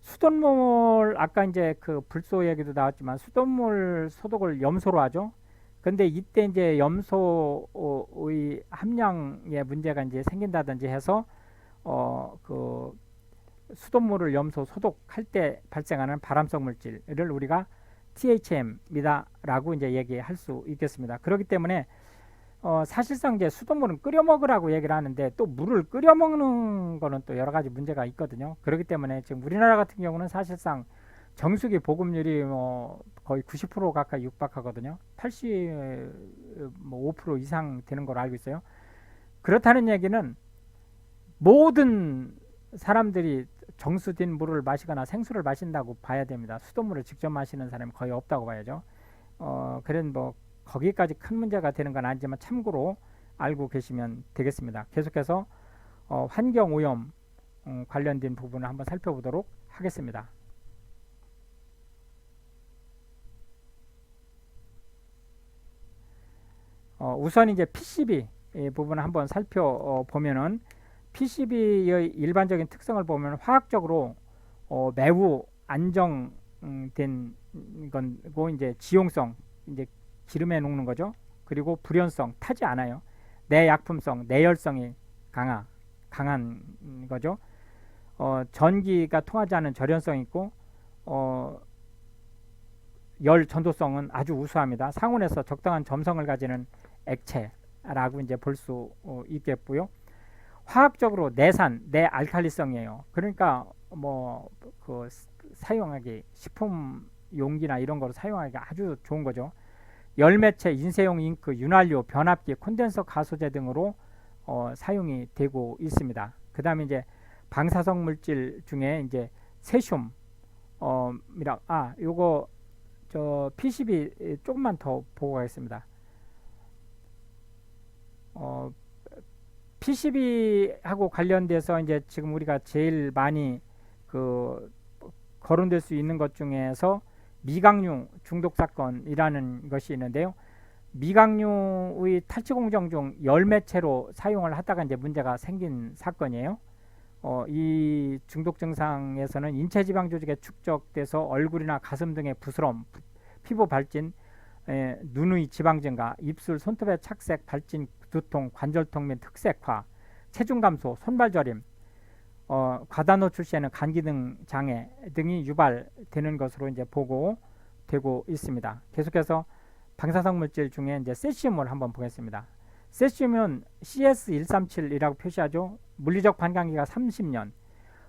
수돗물, 아까 이제 그 불소 얘기도 나왔지만 수돗물 소독을 염소로 하죠. 근데 이때 이제 염소의 함량에 문제가 이제 생긴다든지 해서 그 수돗물을 염소 소독할 때 발생하는 발암성 물질을 우리가 THM이다라고 이제 얘기할 수 있겠습니다. 그렇기 때문에 사실상 이제 수돗물은 끓여 먹으라고 얘기를 하는데 또 물을 끓여 먹는 거는 또 여러 가지 문제가 있거든요. 그렇기 때문에 지금 우리나라 같은 경우는 사실상 정수기 보급률이 뭐 거의 90% 가까이 육박하거든요. 85% 이상 되는 걸로 알고 있어요. 그렇다는 얘기는 모든 사람들이 정수된 물을 마시거나 생수를 마신다고 봐야 됩니다. 수돗물을 직접 마시는 사람이 거의 없다고 봐야죠. 그런 뭐 거기까지 큰 문제가 되는 건 아니지만 참고로 알고 계시면 되겠습니다. 계속해서 환경오염 관련된 부분을 한번 살펴보도록 하겠습니다. 우선 이제 PCB 부분을 한번 살펴보면은 PCB의 일반적인 특성을 보면 화학적으로 매우 안정된 건고, 이제 지용성, 이제 기름에 녹는 거죠. 그리고 불연성, 타지 않아요. 내약품성, 내열성이 강한 거죠. 전기가 통하지 않는 절연성이 있고, 열 전도성은 아주 우수합니다. 상온에서 적당한 점성을 가지는 액체라고 이제 볼 수 있겠고요. 화학적으로 내산, 내알칼리성이에요. 그러니까 뭐 그 사용하기, 식품 용기나 이런 거로 사용하기 아주 좋은 거죠. 열매체, 인쇄용 잉크, 윤활유, 변압기, 콘덴서 가소제 등으로 사용이 되고 있습니다. 그 다음에 이제 방사성 물질 중에 이제 세슘, 요거 저 PCB 조금만 더 보고 가겠습니다. PCB하고 관련돼서 이제 지금 우리가 제일 많이 그 거론될 수 있는 것 중에서 미강류 중독 사건이라는 것이 있는데요. 미강류의 탈취 공정 중 열매체로 사용을 하다가 이제 문제가 생긴 사건이에요. 이 중독 증상에서는 인체 지방 조직에 축적돼서 얼굴이나 가슴 등의 부스럼, 피부 발진, 눈의 지방 증가, 입술, 손톱의 착색, 발진, 두통, 관절통 및 흑색화, 체중 감소, 손발 저림, 과다 노출 시에는 간기능 장애 등이 유발되는 것으로 이제 보고되고 있습니다. 계속해서 방사성 물질 중에 이제 세슘을 한번 보겠습니다. 세슘은 CS137이라고 표시하죠. 물리적 반감기가 30년.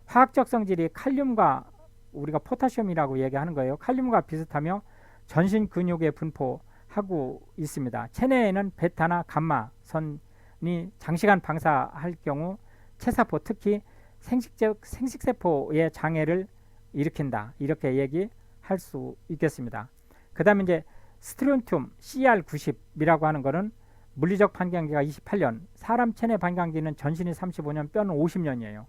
화학적 성질이 칼륨과 우리가 포타슘이라고 얘기하는 거예요. 칼륨과 비슷하며 전신 근육에 분포하고 있습니다. 체내에는 베타나 감마선이 장시간 방사할 경우 체사포, 특히 생식세포의 장애를 일으킨다. 이렇게 얘기할 수 있겠습니다. 그 다음에 이제 스트론튬 CR90이라고 하는 거는 물리적 반감기가 28년, 사람 체내 반감기는 전신이 35년, 뼈는 50년이에요.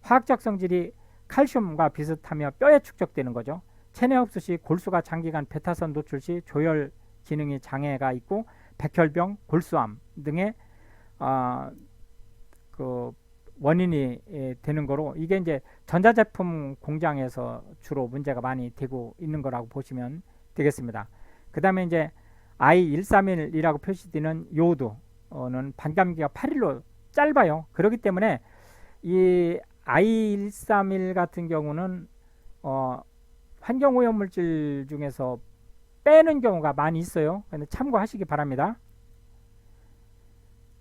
화학적 성질이 칼슘과 비슷하며 뼈에 축적되는 거죠. 체내 흡수 시 골수가 장기간 베타선 노출 시 조혈 기능이 장애가 있고 백혈병, 골수암 등의 그 원인이 되는 거로, 이게 이제 전자제품 공장에서 주로 문제가 많이 되고 있는 거라고 보시면 되겠습니다. 그 다음에 이제 I131이라고 표시되는 요오드는 반감기가 8일로 짧아요. 그렇기 때문에 이 I131 같은 경우는 환경오염물질 중에서 빼는 경우가 많이 있어요. 근데 참고하시기 바랍니다.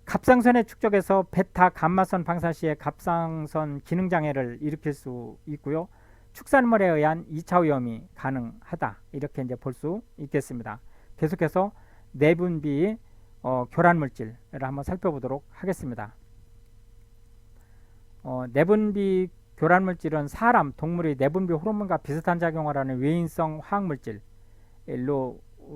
갑상선의 축적에서 베타 감마선 방사 시에 갑상선 기능장애를 일으킬 수 있고요. 축산물에 의한 2차 오염이 가능하다. 이렇게 이제 볼 수 있겠습니다. 계속해서 내분비 교란물질을 한번 살펴보도록 하겠습니다. 내분비 교란물질은 사람, 동물의 내분비 호르몬과 비슷한 작용을 하는 외인성 화학물질로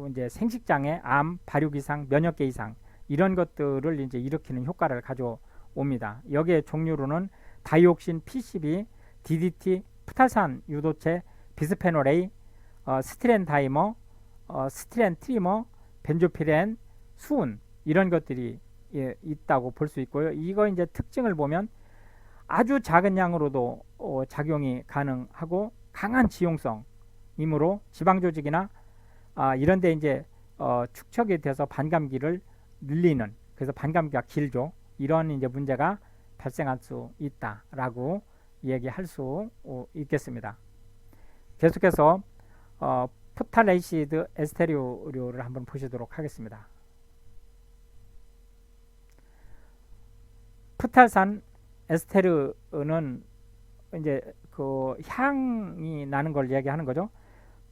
이제 생식장애, 암, 발육 이상, 면역계 이상 이런 것들을 이제 일으키는 효과를 가져옵니다. 여기에 종류로는 다이옥신, PCB, DDT, 프탈산 유도체, 비스페놀 A, 스티렌 다이머, 스티렌 트리머, 벤조피렌, 수은 이런 것들이 있다고 볼 수 있고요. 이거 이제 특징을 보면 아주 작은 양으로도 작용이 가능하고 강한 지용성이므로 지방 조직이나 이런 데 이제 축적이 돼서 반감기를 늘리는, 그래서 반감기가 길죠. 이런 이제 문제가 발생할 수 있다라고 얘기할 수 있겠습니다. 계속해서 프탈레이시드 에스테리오를 한번 보시도록 하겠습니다. 프탈산 에스테르는 이제 그 향이 나는 걸 얘기하는 거죠.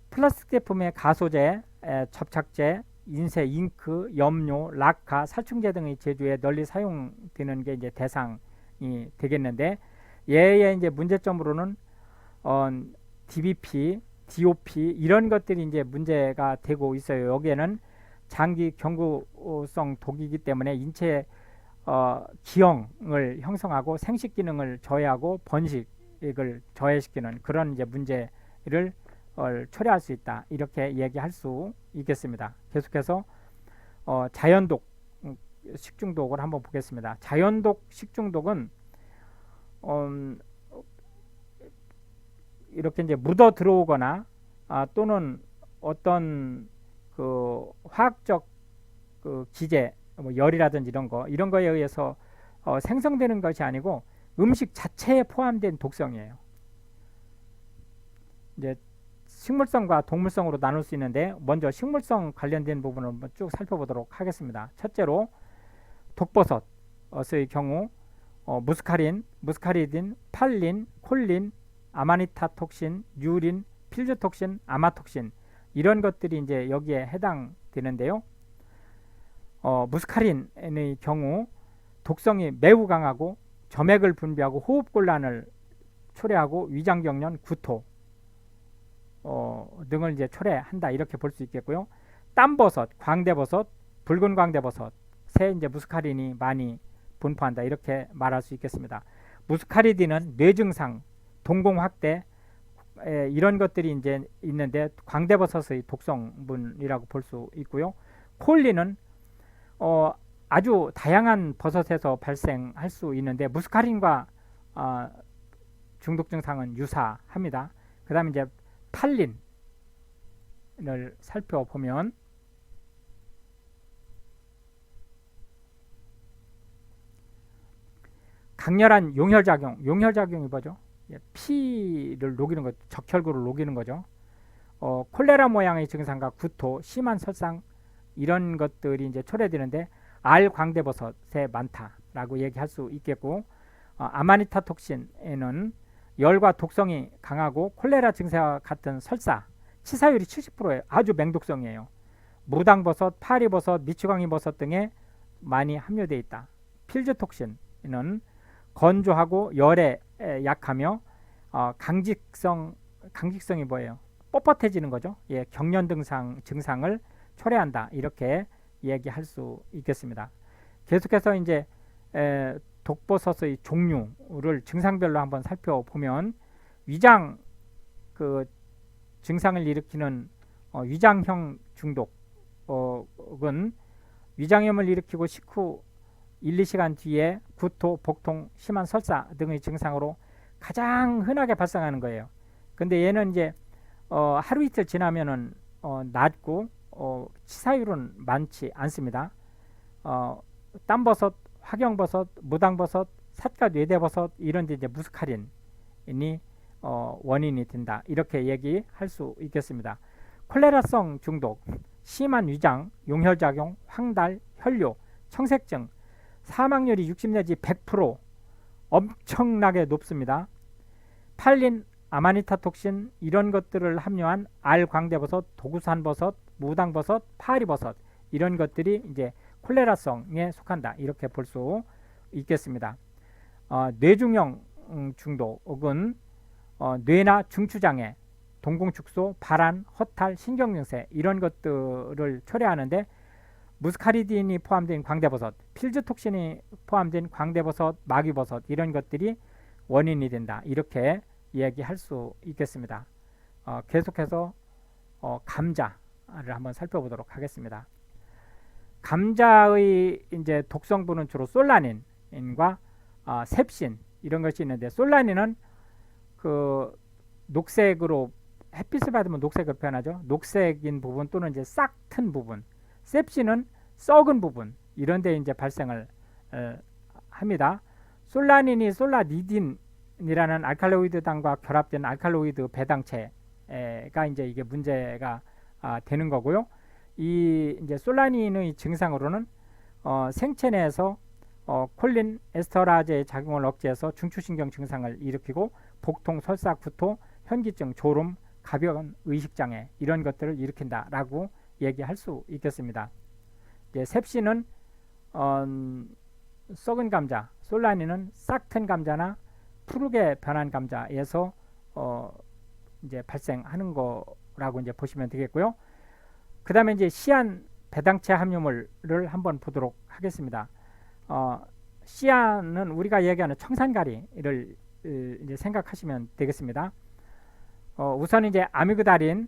플라스틱 제품의 가소제, 접착제, 인쇄, 잉크, 염료, 락카, 살충제 등의 제조에 널리 사용되는 게 이제 대상이 되겠는데, 얘의 이제 문제점으로는 DBP, DOP 이런 것들이 이제 문제가 되고 있어요. 여기에는 장기 경구성 독이기 때문에 인체 기형을 형성하고 생식 기능을 저해하고 번식을 저해시키는 그런 이제 문제를 초래할 수 있다. 이렇게 얘기할 수 있겠습니다. 계속해서 자연독 식중독을 한번 보겠습니다. 자연독 식중독은 이렇게 이제 묻어 들어오거나 또는 어떤 그 화학적 그 기제, 뭐 열이라든지 이런 거에 의해서 생성되는 것이 아니고 음식 자체에 포함된 독성이에요. 이제 식물성과 동물성으로 나눌 수 있는데, 먼저 식물성 관련된 부분을 한번 쭉 살펴보도록 하겠습니다. 첫째로 독버섯의 경우 무스카린, 무스카리딘, 팔린, 콜린, 아마니타톡신, 유린, 필주톡신, 아마톡신 이런 것들이 이제 여기에 해당되는데요. 무스카린의 경우 독성이 매우 강하고 점액을 분비하고 호흡곤란을 초래하고 위장경련, 구토 등을 이제 초래한다. 이렇게 볼 수 있겠고요. 땀버섯, 광대버섯, 붉은 광대버섯에 이제 무스카린이 많이 분포한다. 이렇게 말할 수 있겠습니다. 무스카리딘은 뇌증상, 동공 확대, 이런 것들이 이제 있는데 광대버섯의 독성분이라고 볼 수 있고요. 콜린은 아주 다양한 버섯에서 발생할 수 있는데 무스카린과 중독 증상은 유사합니다. 그 다음에 이제 팔린을 살펴보면 강렬한 용혈작용이 뭐죠? 피를 녹이는 것, 적혈구를 녹이는 거죠. 콜레라 모양의 증상과 구토, 심한 설상 이런 것들이 이제 초래되는데 알 광대버섯에 많다라고 얘기할 수 있겠고, 아마니타 톡신에는 열과 독성이 강하고 콜레라 증세와 같은 설사, 치사율이 70%예요. 아주 맹독성이에요. 무당버섯, 파리버섯, 미추광이버섯 등에 많이 함유되어 있다. 필즈톡신은 건조하고 열에 약하며 강직성이 뭐예요? 뻣뻣해지는 거죠. 예, 경련 증상을 초래한다. 이렇게 얘기할 수 있겠습니다. 계속해서 이제 독버섯의 종류를 증상별로 한번 살펴보면 위장 증상을 일으키는 위장형 중독은 위장염을 일으키고 식후 1-2시간 뒤에 구토, 복통, 심한 설사 등의 증상으로 가장 흔하게 발생하는 거예요. 근데 얘는 이제 하루 이틀 지나면은 낫고 치사율은 많지 않습니다. 땀버섯, 화경버섯, 무당버섯, 삿갓 외대버섯 이런 데 이제 무스카린이 원인이 된다. 이렇게 얘기할 수 있겠습니다. 콜레라성 중독, 심한 위장, 용혈작용, 황달, 혈뇨, 청색증, 사망률이 60 내지 100% 엄청나게 높습니다. 팔린, 아마니타 톡신 이런 것들을 함유한 알 광대버섯, 도구산버섯, 무당버섯, 파리버섯 이런 것들이 이제 콜레라성에 속한다. 이렇게 볼 수 있겠습니다. 뇌중형 중독은 뇌나 중추장애, 동공축소, 발한, 허탈, 신경증세 이런 것들을 초래하는데 무스카리딘이 포함된 광대버섯, 필즈톡신이 포함된 광대버섯, 마귀버섯 이런 것들이 원인이 된다. 이렇게 얘기할 수 있겠습니다. 계속해서 감자를 한번 살펴보도록 하겠습니다. 감자의 이제 독성분은 주로 솔라닌과 셉신 이런 것이 있는데, 솔라닌은 그 녹색으로 햇빛을 받으면 녹색으로 변하죠. 녹색인 부분 또는 이제 싹 튼 부분, 셉신은 썩은 부분 이런 데 이제 발생을 합니다. 솔라닌이 솔라니딘이라는 알칼로이드당과 결합된 알칼로이드 배당체가 이제 이게 문제가 되는 거고요. 이 이제 솔라닌의 증상으로는 생체 내에서 콜린 에스터라제의 작용을 억제해서 중추신경 증상을 일으키고 복통, 설사, 구토, 현기증, 졸음, 가벼운 의식장애 이런 것들을 일으킨다라고 얘기할 수 있겠습니다. 이제 셉신은 썩은 감자, 솔라닌은 싹튼 감자나 푸르게 변한 감자에서 이제 발생하는 거라고 이제 보시면 되겠고요. 그 다음에 이제 시안 배당체 함유물을 한번 보도록 하겠습니다. 시안은 우리가 얘기하는 청산가리를 이제 생각하시면 되겠습니다. 우선 이제 아미그달린,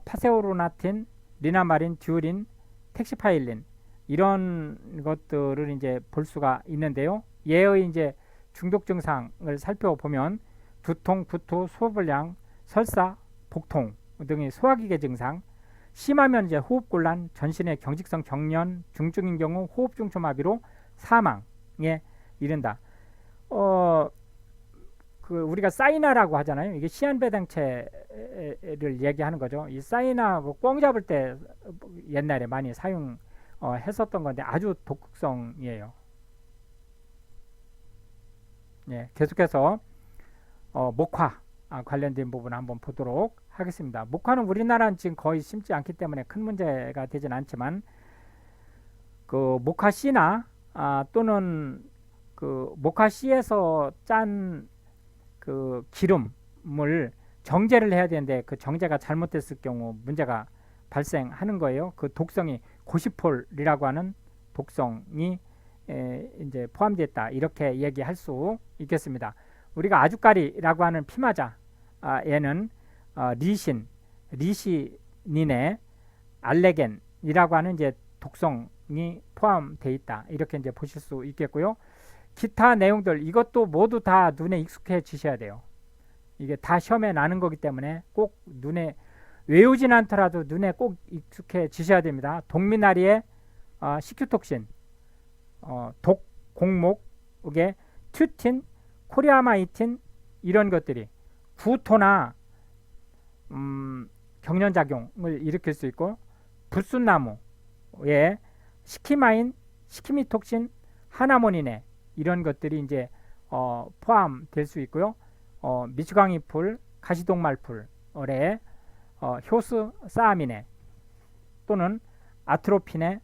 파세오로나틴, 리나마린, 듀린, 텍시파일린 이런 것들을 이제 볼 수가 있는데요. 얘의 이제 중독 증상을 살펴보면 두통, 구토, 소불량, 설사, 복통 등의 소화기계 증상, 심하면 이제 호흡곤란, 전신의 경직성 경련, 중증인 경우 호흡중초마비로 사망에 이른다. 우리가 사이나라고 하잖아요. 이게 시한배당체를 얘기하는 거죠. 이 사이나 꽝 잡을 때 옛날에 많이 사용했었던 건데 아주 독극성이에요. 예, 계속해서 목화 관련된 부분 한번 보도록 하겠습니다. 목화는 우리나라는 지금 거의 심지 않기 때문에 큰 문제가 되진 않지만 그 목화 씨나 또는 그 목화 씨에서 짠 그 기름을 정제를 해야 되는데 그 정제가 잘못됐을 경우 문제가 발생하는 거예요. 그 독성이 고시폴이라고 하는 독성이 이제 포함되어 있다. 이렇게 얘기할 수 있겠습니다. 우리가 아주까리라고 하는 피마자, 얘는 리신닌의 알레겐이라고 하는 이제 독성이 포함되어 있다. 이렇게 이제 보실 수 있겠고요. 기타 내용들 이것도 모두 다 눈에 익숙해지셔야 돼요. 이게 다 시험에 나는 거기 때문에 꼭 눈에 외우진 않더라도 눈에 꼭 익숙해지셔야 됩니다. 동미나리의 식큐톡신, 독 공목의 튜틴, 코리아마이틴 이런 것들이 구토나 경련작용을 일으킬 수 있고 불순나무에 시키마인, 시키미톡신, 하나모닌에 이런 것들이 이제 포함될 수 있고요. 미치광이풀, 가시동말풀에 효스 사아민에 또는 아트로핀에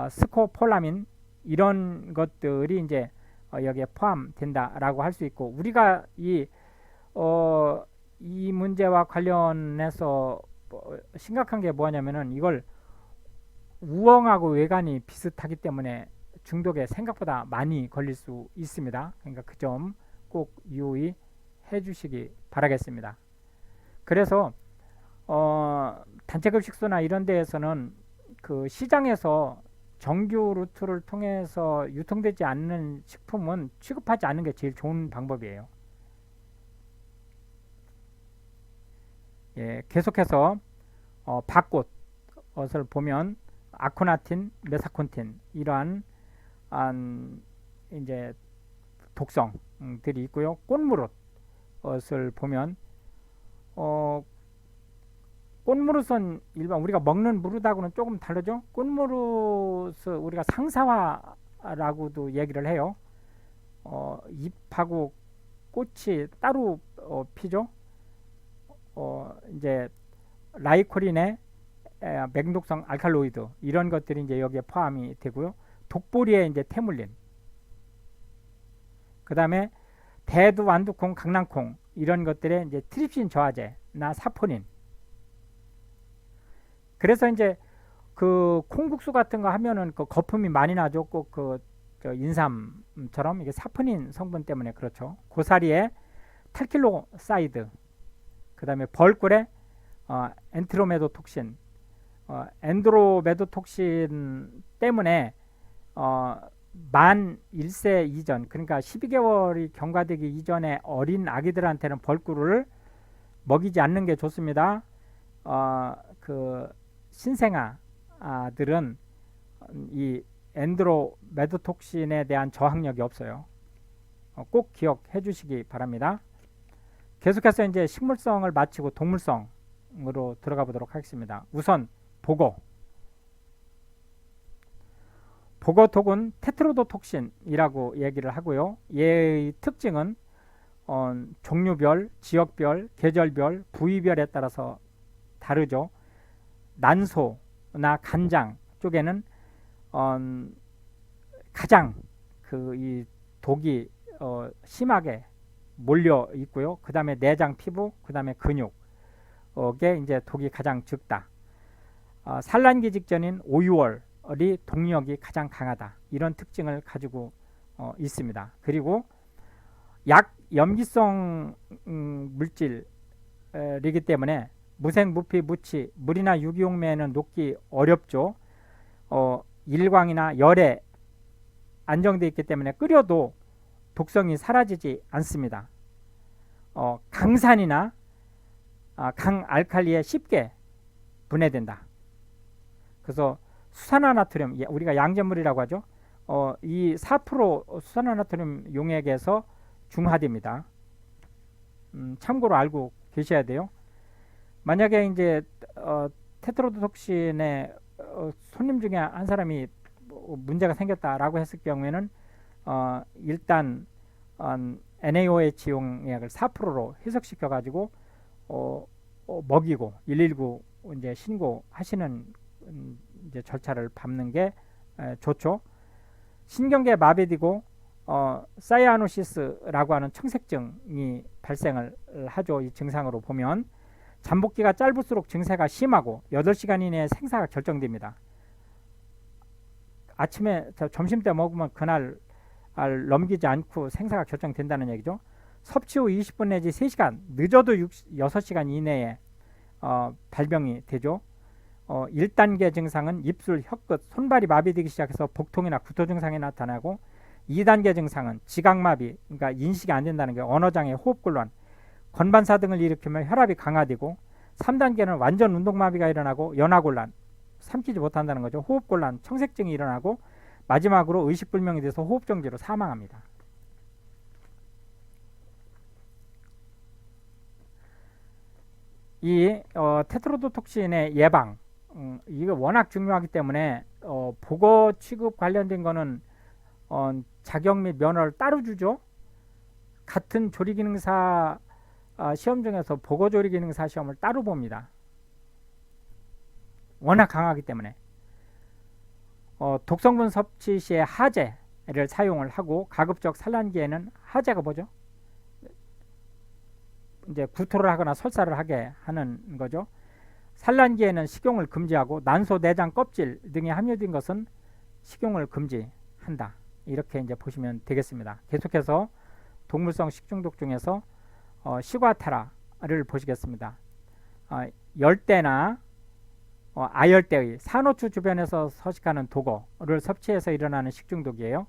스코폴라민 이런 것들이 이제 여기에 포함된다라고 할 수 있고 우리가 이 문제와 관련해서 심각한 게 뭐냐면은 이걸 우엉하고 외관이 비슷하기 때문에 중독에 생각보다 많이 걸릴 수 있습니다. 그러니까 그 점 꼭 유의해 주시기 바라겠습니다. 그래서 단체급식소나 이런 데에서는 그 시장에서 정규 루트를 통해서 유통되지 않는 식품은 취급하지 않는 게 제일 좋은 방법이에요. 예, 계속해서 밭꽃을 보면 아코나틴, 메사콘틴 이러한 이제 독성들이 있고요. 꽃무릇을 보면 꽃무릇은 일반 우리가 먹는 무릇하고는 조금 다르죠. 꽃무릇을 우리가 상사화라고도 얘기를 해요. 잎하고 꽃이 따로 피죠. 이제 라이코린의 맹독성 알칼로이드 이런 것들이 이제 여기에 포함이 되고요. 독보리에 이제 테물린, 그 다음에 대두, 완두콩, 강낭콩 이런 것들에 이제 트립신 저하제나 사포닌. 그래서 이제 그 콩국수 같은 거 하면은 그 거품이 많이 나죠. 꼭 그 인삼처럼 이게 사포닌 성분 때문에 그렇죠. 고사리에 탈킬로사이드, 그 다음에 벌꿀에 엔트로메도톡신, 엔드로메도톡신 때문에 만 1세 이전, 그러니까 12개월이 경과되기 이전에 어린 아기들한테는 벌꿀을 먹이지 않는 게 좋습니다. 그 신생아들은 이 엔드로메도톡신에 대한 저항력이 없어요. 꼭 기억해 주시기 바랍니다. 계속해서 이제 식물성을 마치고 동물성으로 들어가 보도록 하겠습니다. 우선 보거톡은 테트로도톡신이라고 얘기를 하고요. 얘의 특징은 종류별, 지역별, 계절별, 부위별에 따라서 다르죠. 난소나 간장 쪽에는 가장 이 독이 심하게 몰려 있고요. 그 다음에 내장, 피부, 그 다음에 근육에 이제 독이 가장 적다. 산란기 직전인 5~6월이 독력이 가장 강하다. 이런 특징을 가지고 있습니다. 그리고 염기성 물질이기 때문에 무생, 무피, 무치, 물이나 유기용매는 녹기 어렵죠. 일광이나 열에 안정되어 있기 때문에 끓여도 독성이 사라지지 않습니다. 강산이나 강알칼리에 쉽게 분해된다. 그래서 수산화나트륨, 우리가 양잿물이라고 하죠. 이 4% 수산화나트륨 용액에서 중화됩니다. 참고로 알고 계셔야 돼요. 만약에 이제 테트로도톡신에 손님 중에 한 사람이 문제가 생겼다라고 했을 경우에는 일단 NaOH 용액을 4%로 희석시켜 가지고 먹이고 119 이제 신고하시는 이제 절차를 밟는 게 좋죠. 신경계 마비되고 사이아노시스라고 하는 청색증이 발생을 하죠. 이 증상으로 보면 잠복기가 짧을수록 증세가 심하고 8시간 이내에 생사가 결정됩니다. 아침에 점심때 먹으면 그날 넘기지 않고 생사가 결정된다는 얘기죠. 섭취 후 20분 내지 3시간, 늦어도 6시간 이내에 발병이 되죠. 1단계 증상은 입술, 혀끝, 손발이 마비되기 시작해서 복통이나 구토 증상이 나타나고 2단계 증상은 지각마비, 그러니까 인식이 안 된다는 게 언어장애, 호흡곤란, 건반사 등을 일으키며 혈압이 강화되고 3단계는 완전 운동마비가 일어나고 연화곤란, 삼키지 못한다는 거죠. 호흡곤란, 청색증이 일어나고 마지막으로 의식불명이 돼서 호흡정지로 사망합니다. 이 테트로도톡신의 예방, 이거 워낙 중요하기 때문에 보거 취급 관련된 거는 자격 및 면허를 따로 주죠. 같은 조리기능사 시험 중에서 보거 조리기능사 시험을 따로 봅니다. 워낙 강하기 때문에. 독성분 섭취 시에 하제를 사용을 하고 가급적 산란기에는 하제가 뭐죠? 이제 구토를 하거나 설사를 하게 하는 거죠. 산란기에는 식용을 금지하고 난소, 내장, 껍질 등이 함유된 것은 식용을 금지한다. 이렇게 이제 보시면 되겠습니다. 계속해서 동물성 식중독 중에서 시과테라를 보시겠습니다. 열대나 아열대의 산호초 주변에서 서식하는 독어를 섭취해서 일어나는 식중독이에요.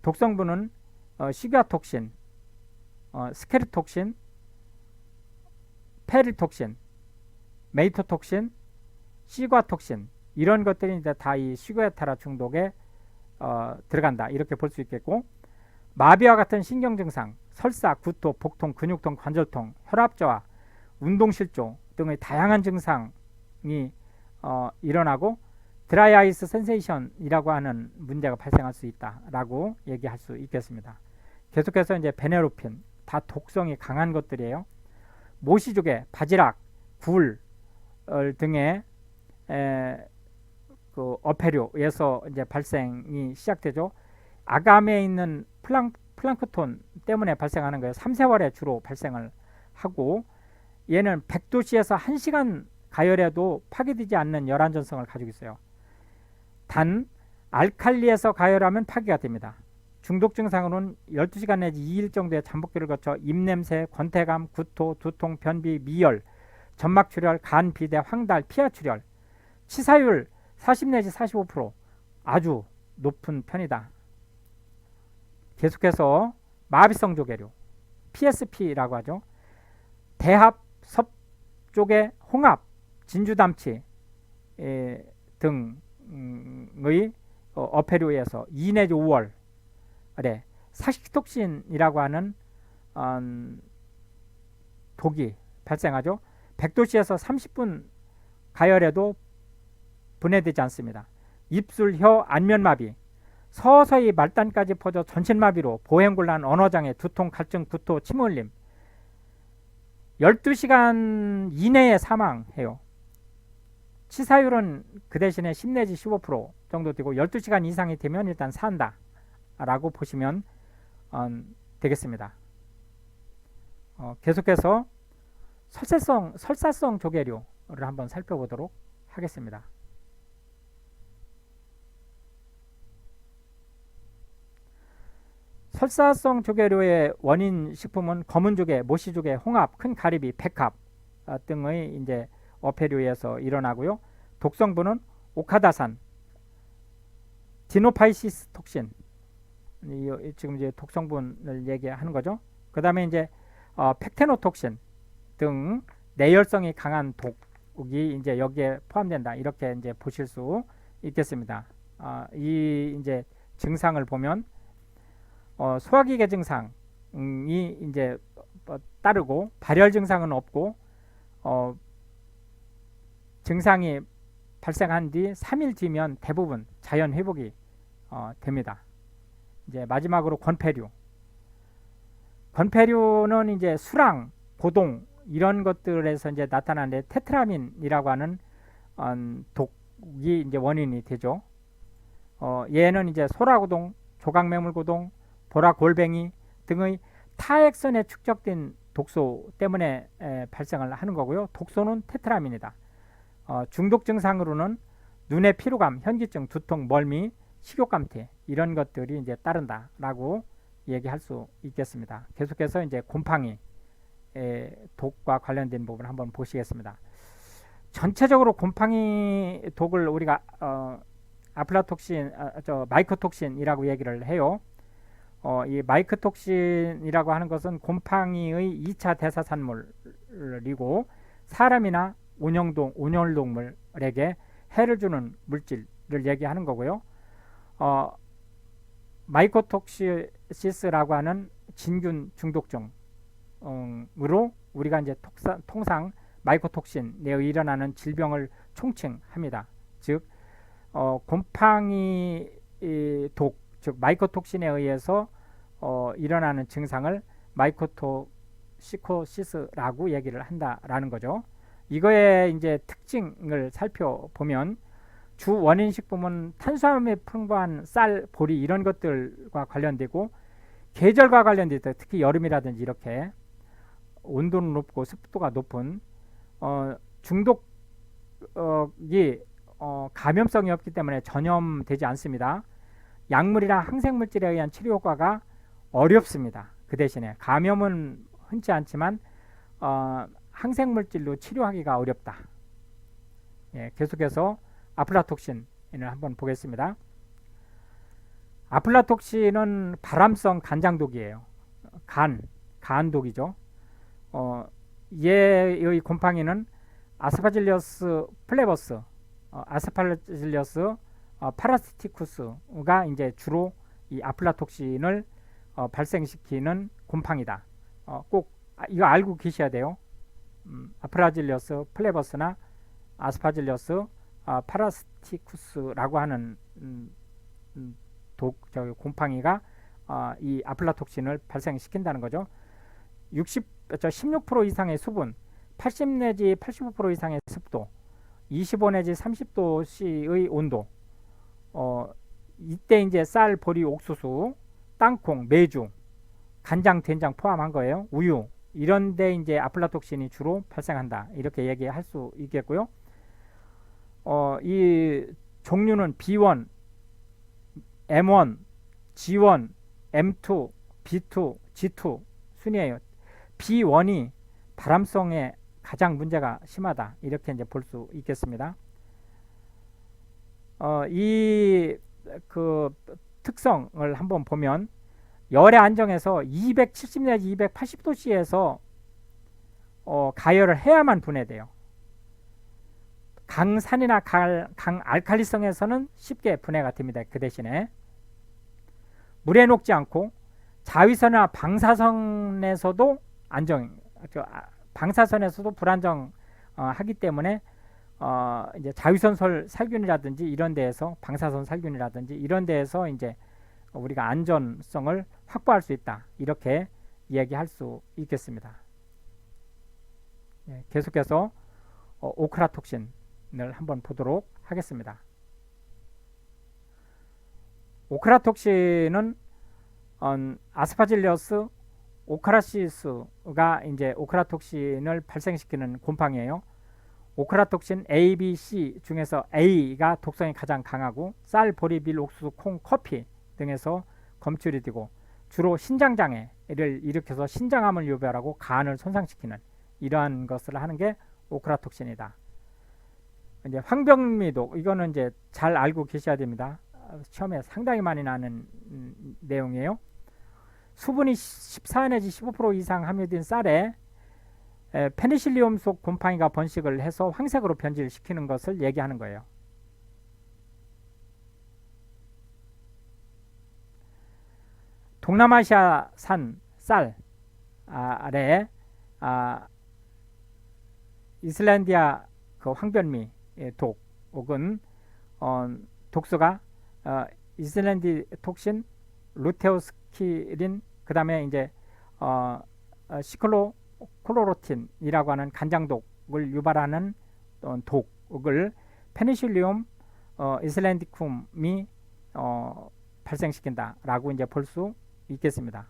독성분은 시과톡신, 스케르톡신, 페리톡신, 메이토톡신, 시과톡신, 이런 것들이 이제 다 이 시과테라 중독에 들어간다. 이렇게 볼 수 있겠고, 마비와 같은 신경 증상, 설사, 구토, 복통, 근육통, 관절통, 혈압저하, 운동실조 등의 다양한 증상이 일어나고 드라이 아이스 센세이션이라고 하는 문제가 발생할 수 있다라고 얘기할 수 있겠습니다. 계속해서 이제 베네로핀, 다 독성이 강한 것들이에요. 모시조개, 바지락, 굴 등의 그 어패류에서 이제 발생이 시작되죠. 아감에 있는 플랑크톤 때문에 발생하는 거예요. 3세월에 주로 발생을 하고, 얘는 100도씨에서 1시간 가열해도 파괴되지 않는 열안전성을 가지고 있어요. 단 알칼리에서 가열하면 파괴가 됩니다. 중독 증상으로는 12시간 내지 2일 정도의 잠복기를 거쳐 입냄새, 권태감, 구토, 두통, 변비, 미열, 점막출혈, 간, 비대, 황달, 피하출혈, 치사율 40 내지 45% 아주 높은 편이다. 계속해서 마비성 조개류, PSP라고 하죠. 대합, 섭조개, 홍합, 진주담치 등의 어패류에서 2 내지 5월 사식톡신이라고 하는 독이 발생하죠. 100도씨에서 30분 가열해도 분해되지 않습니다. 입술, 혀, 안면마비, 서서히 말단까지 퍼져 전신마비로 보행곤란, 언어장애, 두통, 갈증, 구토, 침 흘림, 12시간 이내에 사망해요. 치사율은 그 대신에 10 내지 15% 정도 되고 12시간 이상이 되면 일단 산다 라고 보시면 되겠습니다. 계속해서 설사성 조개류를 한번 살펴보도록 하겠습니다. 설사성 조개류의 원인 식품은 검은 조개, 모시조개, 홍합, 큰 가리비, 백합 등의 이제 어패류에서 일어나고요. 독성분은 오카다산, 디노파이시스 톡신, 지금 이제 독성분을 얘기하는 거죠. 그 다음에 이제 펙테노톡신 등 내열성이 강한 독이 이제 여기에 포함된다. 이렇게 이제 보실 수 있겠습니다. 이 이제 증상을 보면 소화기계 증상이 이제 따르고 발열 증상은 없고 증상이 발생한 뒤 3일 뒤면 대부분 자연 회복이 됩니다. 이제 마지막으로 권패류는 이제 수랑, 고동 이런 것들에서 이제 나타나는데 테트라민이라고 하는 독이 이제 원인이 되죠. 얘는 이제 소라고동, 조각매물고동, 보라골뱅이 등의 타액선에 축적된 독소 때문에 발생을 하는 거고요. 독소는 테트라민이다. 중독 증상으로는 눈의 피로감, 현기증, 두통, 멀미, 식욕감퇴 이런 것들이 이제 따른다라고 얘기할 수 있겠습니다. 계속해서 이제 곰팡이 독과 관련된 부분 한번 보시겠습니다. 전체적으로 곰팡이 독을 우리가 아플라톡신, 마이코톡신이라고 얘기를 해요. 이 마이코톡신이라고 하는 것은 곰팡이의 2차 대사산물이고 사람이나 온열동물에게 해를 주는 물질을 얘기하는 거고요. 마이코톡시스라고 하는 진균 중독증으로 우리가 이제 통상 마이코톡신에 일어나는 질병을 총칭합니다. 즉 곰팡이 독, 즉 마이코톡신에 의해서 일어나는 증상을 마이코토시코시스라고 얘기를 한다라는 거죠. 이거의 이제 특징을 살펴보면 주 원인 식품은 탄수화물이 풍부한 쌀, 보리 이런 것들과 관련되고 계절과 관련되어 특히 여름이라든지 이렇게 온도는 높고 습도가 높은 중독이 감염성이 없기 때문에 전염되지 않습니다. 약물이나 항생물질에 의한 치료 효과가 어렵습니다. 그 대신에 감염은 흔치 않지만 항생물질로 치료하기가 어렵다. 계속해서 아플라톡신을 한번 보겠습니다. 아플라톡신은 발암성 간장독이에요. 간독이죠. 얘의 곰팡이는 아스파질러스 플레버스, 아스파질러스 파라시티쿠스가 이제 주로 이 아플라톡신을 발생시키는 곰팡이다. 꼭 이거 알고 계셔야 돼요. 아스파질러스 플레버스나 아스파질러스 파라시티쿠스라고 하는 곰팡이가 이 아플라톡신을 발생시킨다는 거죠. 16% 이상의 수분, 80 내지 85% 이상의 습도, 25 내지 30도씨의 온도, 이때 이제 쌀, 보리, 옥수수, 땅콩, 메주, 간장, 된장 포함한 거예요. 우유 이런데 이제 아플라톡신이 주로 발생한다. 이렇게 얘기할 수 있겠고요. 이 종류는 B1, M1, G1, M2, B2, G2 순이에요. B1이 발암성에 가장 문제가 심하다. 이렇게 이제 볼 수 있겠습니다. 이 그 특성을 한번 보면 열의 안정에서 270 내지 280도씨에서 가열을 해야만 분해돼요. 강산이나 강알칼리성에서는 쉽게 분해가 됩니다. 그 대신에 물에 녹지 않고 자위선이나 방사선에서도 방사선에서도 불안정하기 때문에 이제 자위선 살균이라든지 이런 데에서 방사선 살균이라든지 이런 데에서 이제 우리가 안전성을 확보할 수 있다. 이렇게 얘기할 수 있겠습니다. 계속해서 오크라톡신을 한번 보도록 하겠습니다. 오크라톡신은 아스파질러스 오크라시스가 이제 오크라톡신을 발생시키는 곰팡이에요. 오크라톡신 A, B, C 중에서 A가 독성이 가장 강하고 쌀, 보리, 밀, 옥수수, 콩, 커피 등에서 검출이 되고 주로 신장장애를 일으켜서 신장암을 유발하고 간을 손상시키는 이러한 것을 하는 게 오크라톡신이다. 이제 황병미독 이거는 이제 잘 알고 계셔야 됩니다. 시험에 상당히 많이 나는 내용이에요. 수분이 14 내지 15% 이상 함유된 쌀에 페니실리움 속 곰팡이가 번식을 해서 황색으로 변질시키는 것을 얘기하는 거예요. 동남아시아산 쌀 아래 이슬란디아 그 황변미 독 혹은 독소가 이슬란디 톡신, 루테오스키린 그 다음에 이제 시클로콜로로틴이라고 하는 간장독을 유발하는 독을 페니실리움 이슬란디쿰이 발생시킨다라고 이제 볼 수 있겠습니다.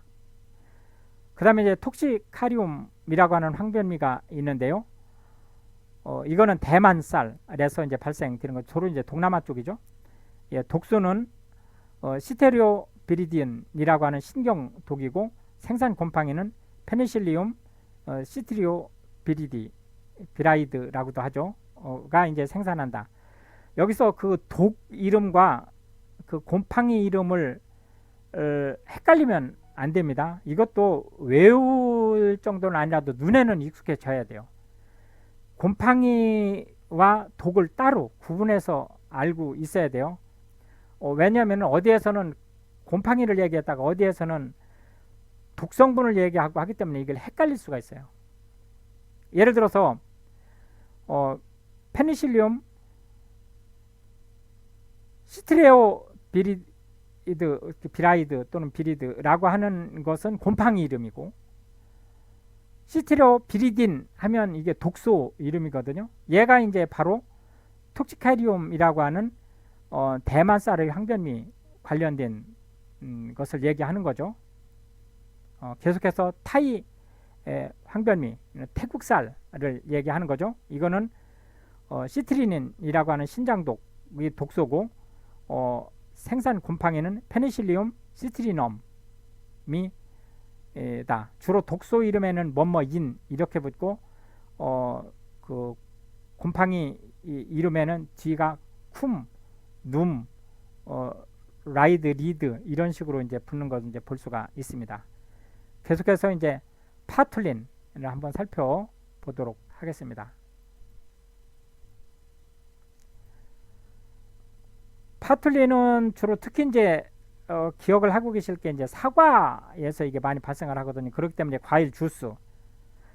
그 다음에 이제 톡시카리움이라고 하는 황변미가 있는데요. 이거는 대만 쌀에서 이제 발생되는 거, 주로 이제 동남아 쪽이죠. 독소는 시테리오 시트로비리딘이라고 하는 신경독이고 생산 곰팡이는 페니실리움 시트리오비라이드라고도 하죠. 가 이제 생산한다. 여기서 그 독 이름과 그 곰팡이 이름을 헷갈리면 안 됩니다. 이것도 외울 정도는 아니라도 눈에는 익숙해져야 돼요. 곰팡이와 독을 따로 구분해서 알고 있어야 돼요. 왜냐하면 어디에서는 곰팡이를 얘기했다가 어디에서는 독성분을 얘기하고 하기 때문에 이걸 헷갈릴 수가 있어요. 예를 들어서 페니실리움 시트레오비라이드 또는 비리드라고 하는 것은 곰팡이 이름이고, 시트레오비리딘 하면 이게 독소 이름이거든요. 얘가 이제 바로 톡시카리움이라고 하는 대만쌀의 항변미 관련된 것을 얘기하는 거죠. 계속해서 타이 항변미, 태국쌀을 얘기하는 거죠. 이거는 시트리닌이라고 하는 신장독의 독소고, 생산 곰팡이는 페니실리움 시트리넘이다. 주로 독소 이름에는 뭐뭐인 이렇게 붙고, 그 곰팡이 이름에는 뒤가 쿰, 눔, 라이드, 리드 이런 식으로 이제 붙는 것을 이제 볼 수가 있습니다. 계속해서 이제 파툴린을 한번 살펴보도록 하겠습니다. 파툴린은 주로 특히 이제 기억을 하고 계실 게 이제 사과에서 이게 많이 발생을 하거든요. 그렇기 때문에 과일 주스,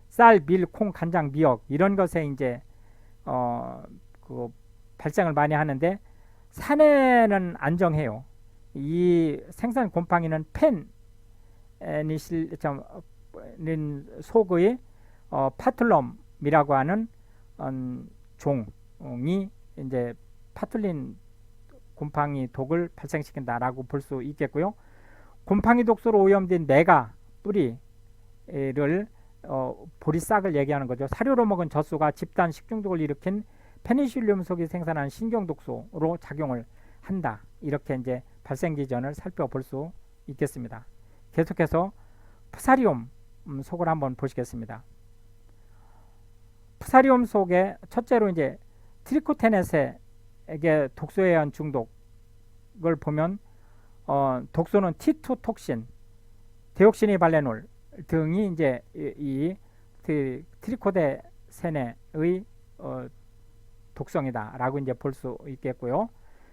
쌀, 밀, 콩, 간장, 미역 이런 것에 이제 그 발생을 많이 하는데, 산에는 안정해요. 이 생산 곰팡이는 페니실린 속의 파툴럼이라고 하는 종이 이제 파툴린 곰팡이 독을 발생시킨다라고 볼 수 있겠고요. 곰팡이 독소로 오염된 메가 뿌리를 보리싹을 얘기하는 거죠. 사료로 먹은 젖소가 집단 식중독을 일으킨 페니실륨 속이 생산한 신경독소로 작용을 한다. 이렇게 이제 발생 기전을 살펴볼 수 있겠습니다. 계속해서 푸사리움 속을 한번 보시겠습니다. 푸사리움 속에 첫째로 이제 트리코테넷에게 독소에 의한 중독을 보면 독소는 T2 톡신, 데옥시니발레놀 등이 이제 이 트리코데세네의 독성이다라고 이제 볼 수 있겠고요.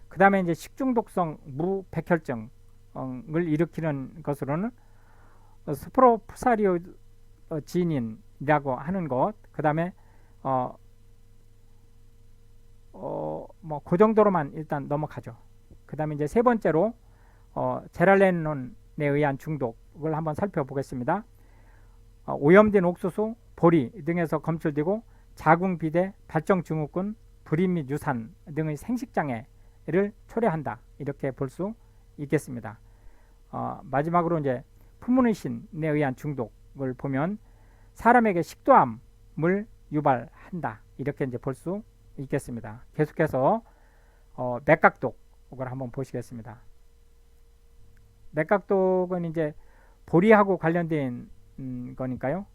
그 다음에 이제 식중독성 무백혈증을 일으키는 것으로는 스프로푸사리오진인이라고 하는 것, 그 다음에 뭐 그 정도로만 일단 넘어가죠. 그 다음에 이제 세 번째로 제랄레논에 의한 중독을 한번 살펴보겠습니다. 오염된 옥수수, 보리 등에서 검출되고 자궁, 비대, 발정 증후군, 불임 및 유산 등의 생식장애를 초래한다. 이렇게 볼 수 있겠습니다. 마지막으로 이제 푸무니신에 의한 중독을 보면 사람에게 식도암을 유발한다. 이렇게 이제 볼 수 있겠습니다. 계속해서 맥각독을 한번 보시겠습니다. 맥각독은 이제 보리하고 관련된 거니까요.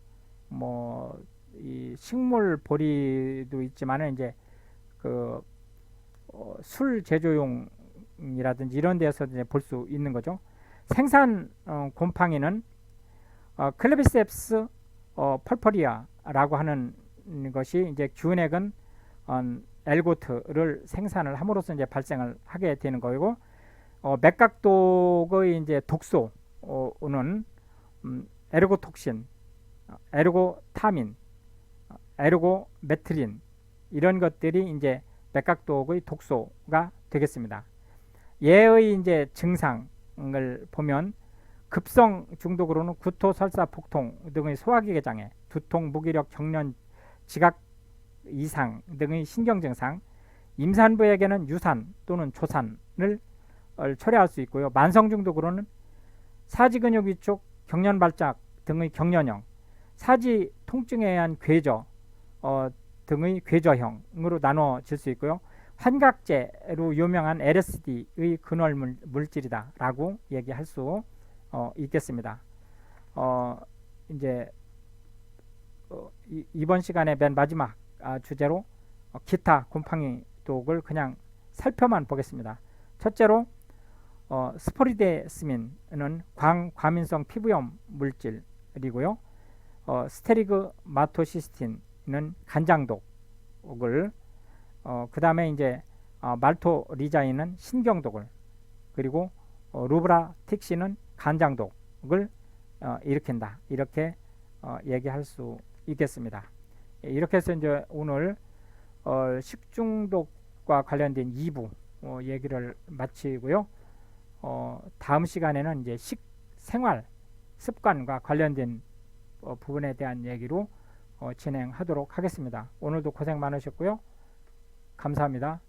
뭐 이 식물 보리도 있지만은 이제 그 술 제조용이라든지 이런 데서 이제 볼 수 있는 거죠. 생산 곰팡이는 클레비셉스 펄퍼리아라고 하는 것이 이제 균핵은 엘고트를 생산을 함으로써 이제 발생을 하게 되는 거고, 맥각독의 이제 독소는 에르고톡신, 에르고타민, 에르고메트린 이런 것들이 이제 맥각독의 독소가 되겠습니다. 얘의 이제 증상을 보면 급성 중독으로는 구토, 설사, 복통 등의 소화기계 장애, 두통, 무기력, 경련, 지각 이상 등의 신경 증상, 임산부에게는 유산 또는 조산을 초래할 수 있고요. 만성 중독으로는 사지근육 위축, 경련 발작 등의 경련형, 사지 통증에 의한 괴저 등의 괴저형으로 나눠질 수 있고요. 환각제로 유명한 LSD의 근원 물질이다 라고 얘기할 수 있겠습니다. 이제 이번 시간에 맨 마지막 주제로 기타 곰팡이 독을 그냥 살펴만 보겠습니다. 첫째로 스포리데스민은 과민성 피부염 물질이고요. 스테리그마토시스틴은 간장독을, 그 다음에 이제 말토리자인은 신경독을, 그리고 루브라틱신은 간장독을 일으킨다, 이렇게 얘기할 수 있겠습니다. 이렇게 해서 이제 오늘 식중독과 관련된 2부 얘기를 마치고요. 다음 시간에는 이제 식생활 습관과 관련된 부분에 대한 얘기로 진행하도록 하겠습니다. 오늘도 고생 많으셨고요. 감사합니다.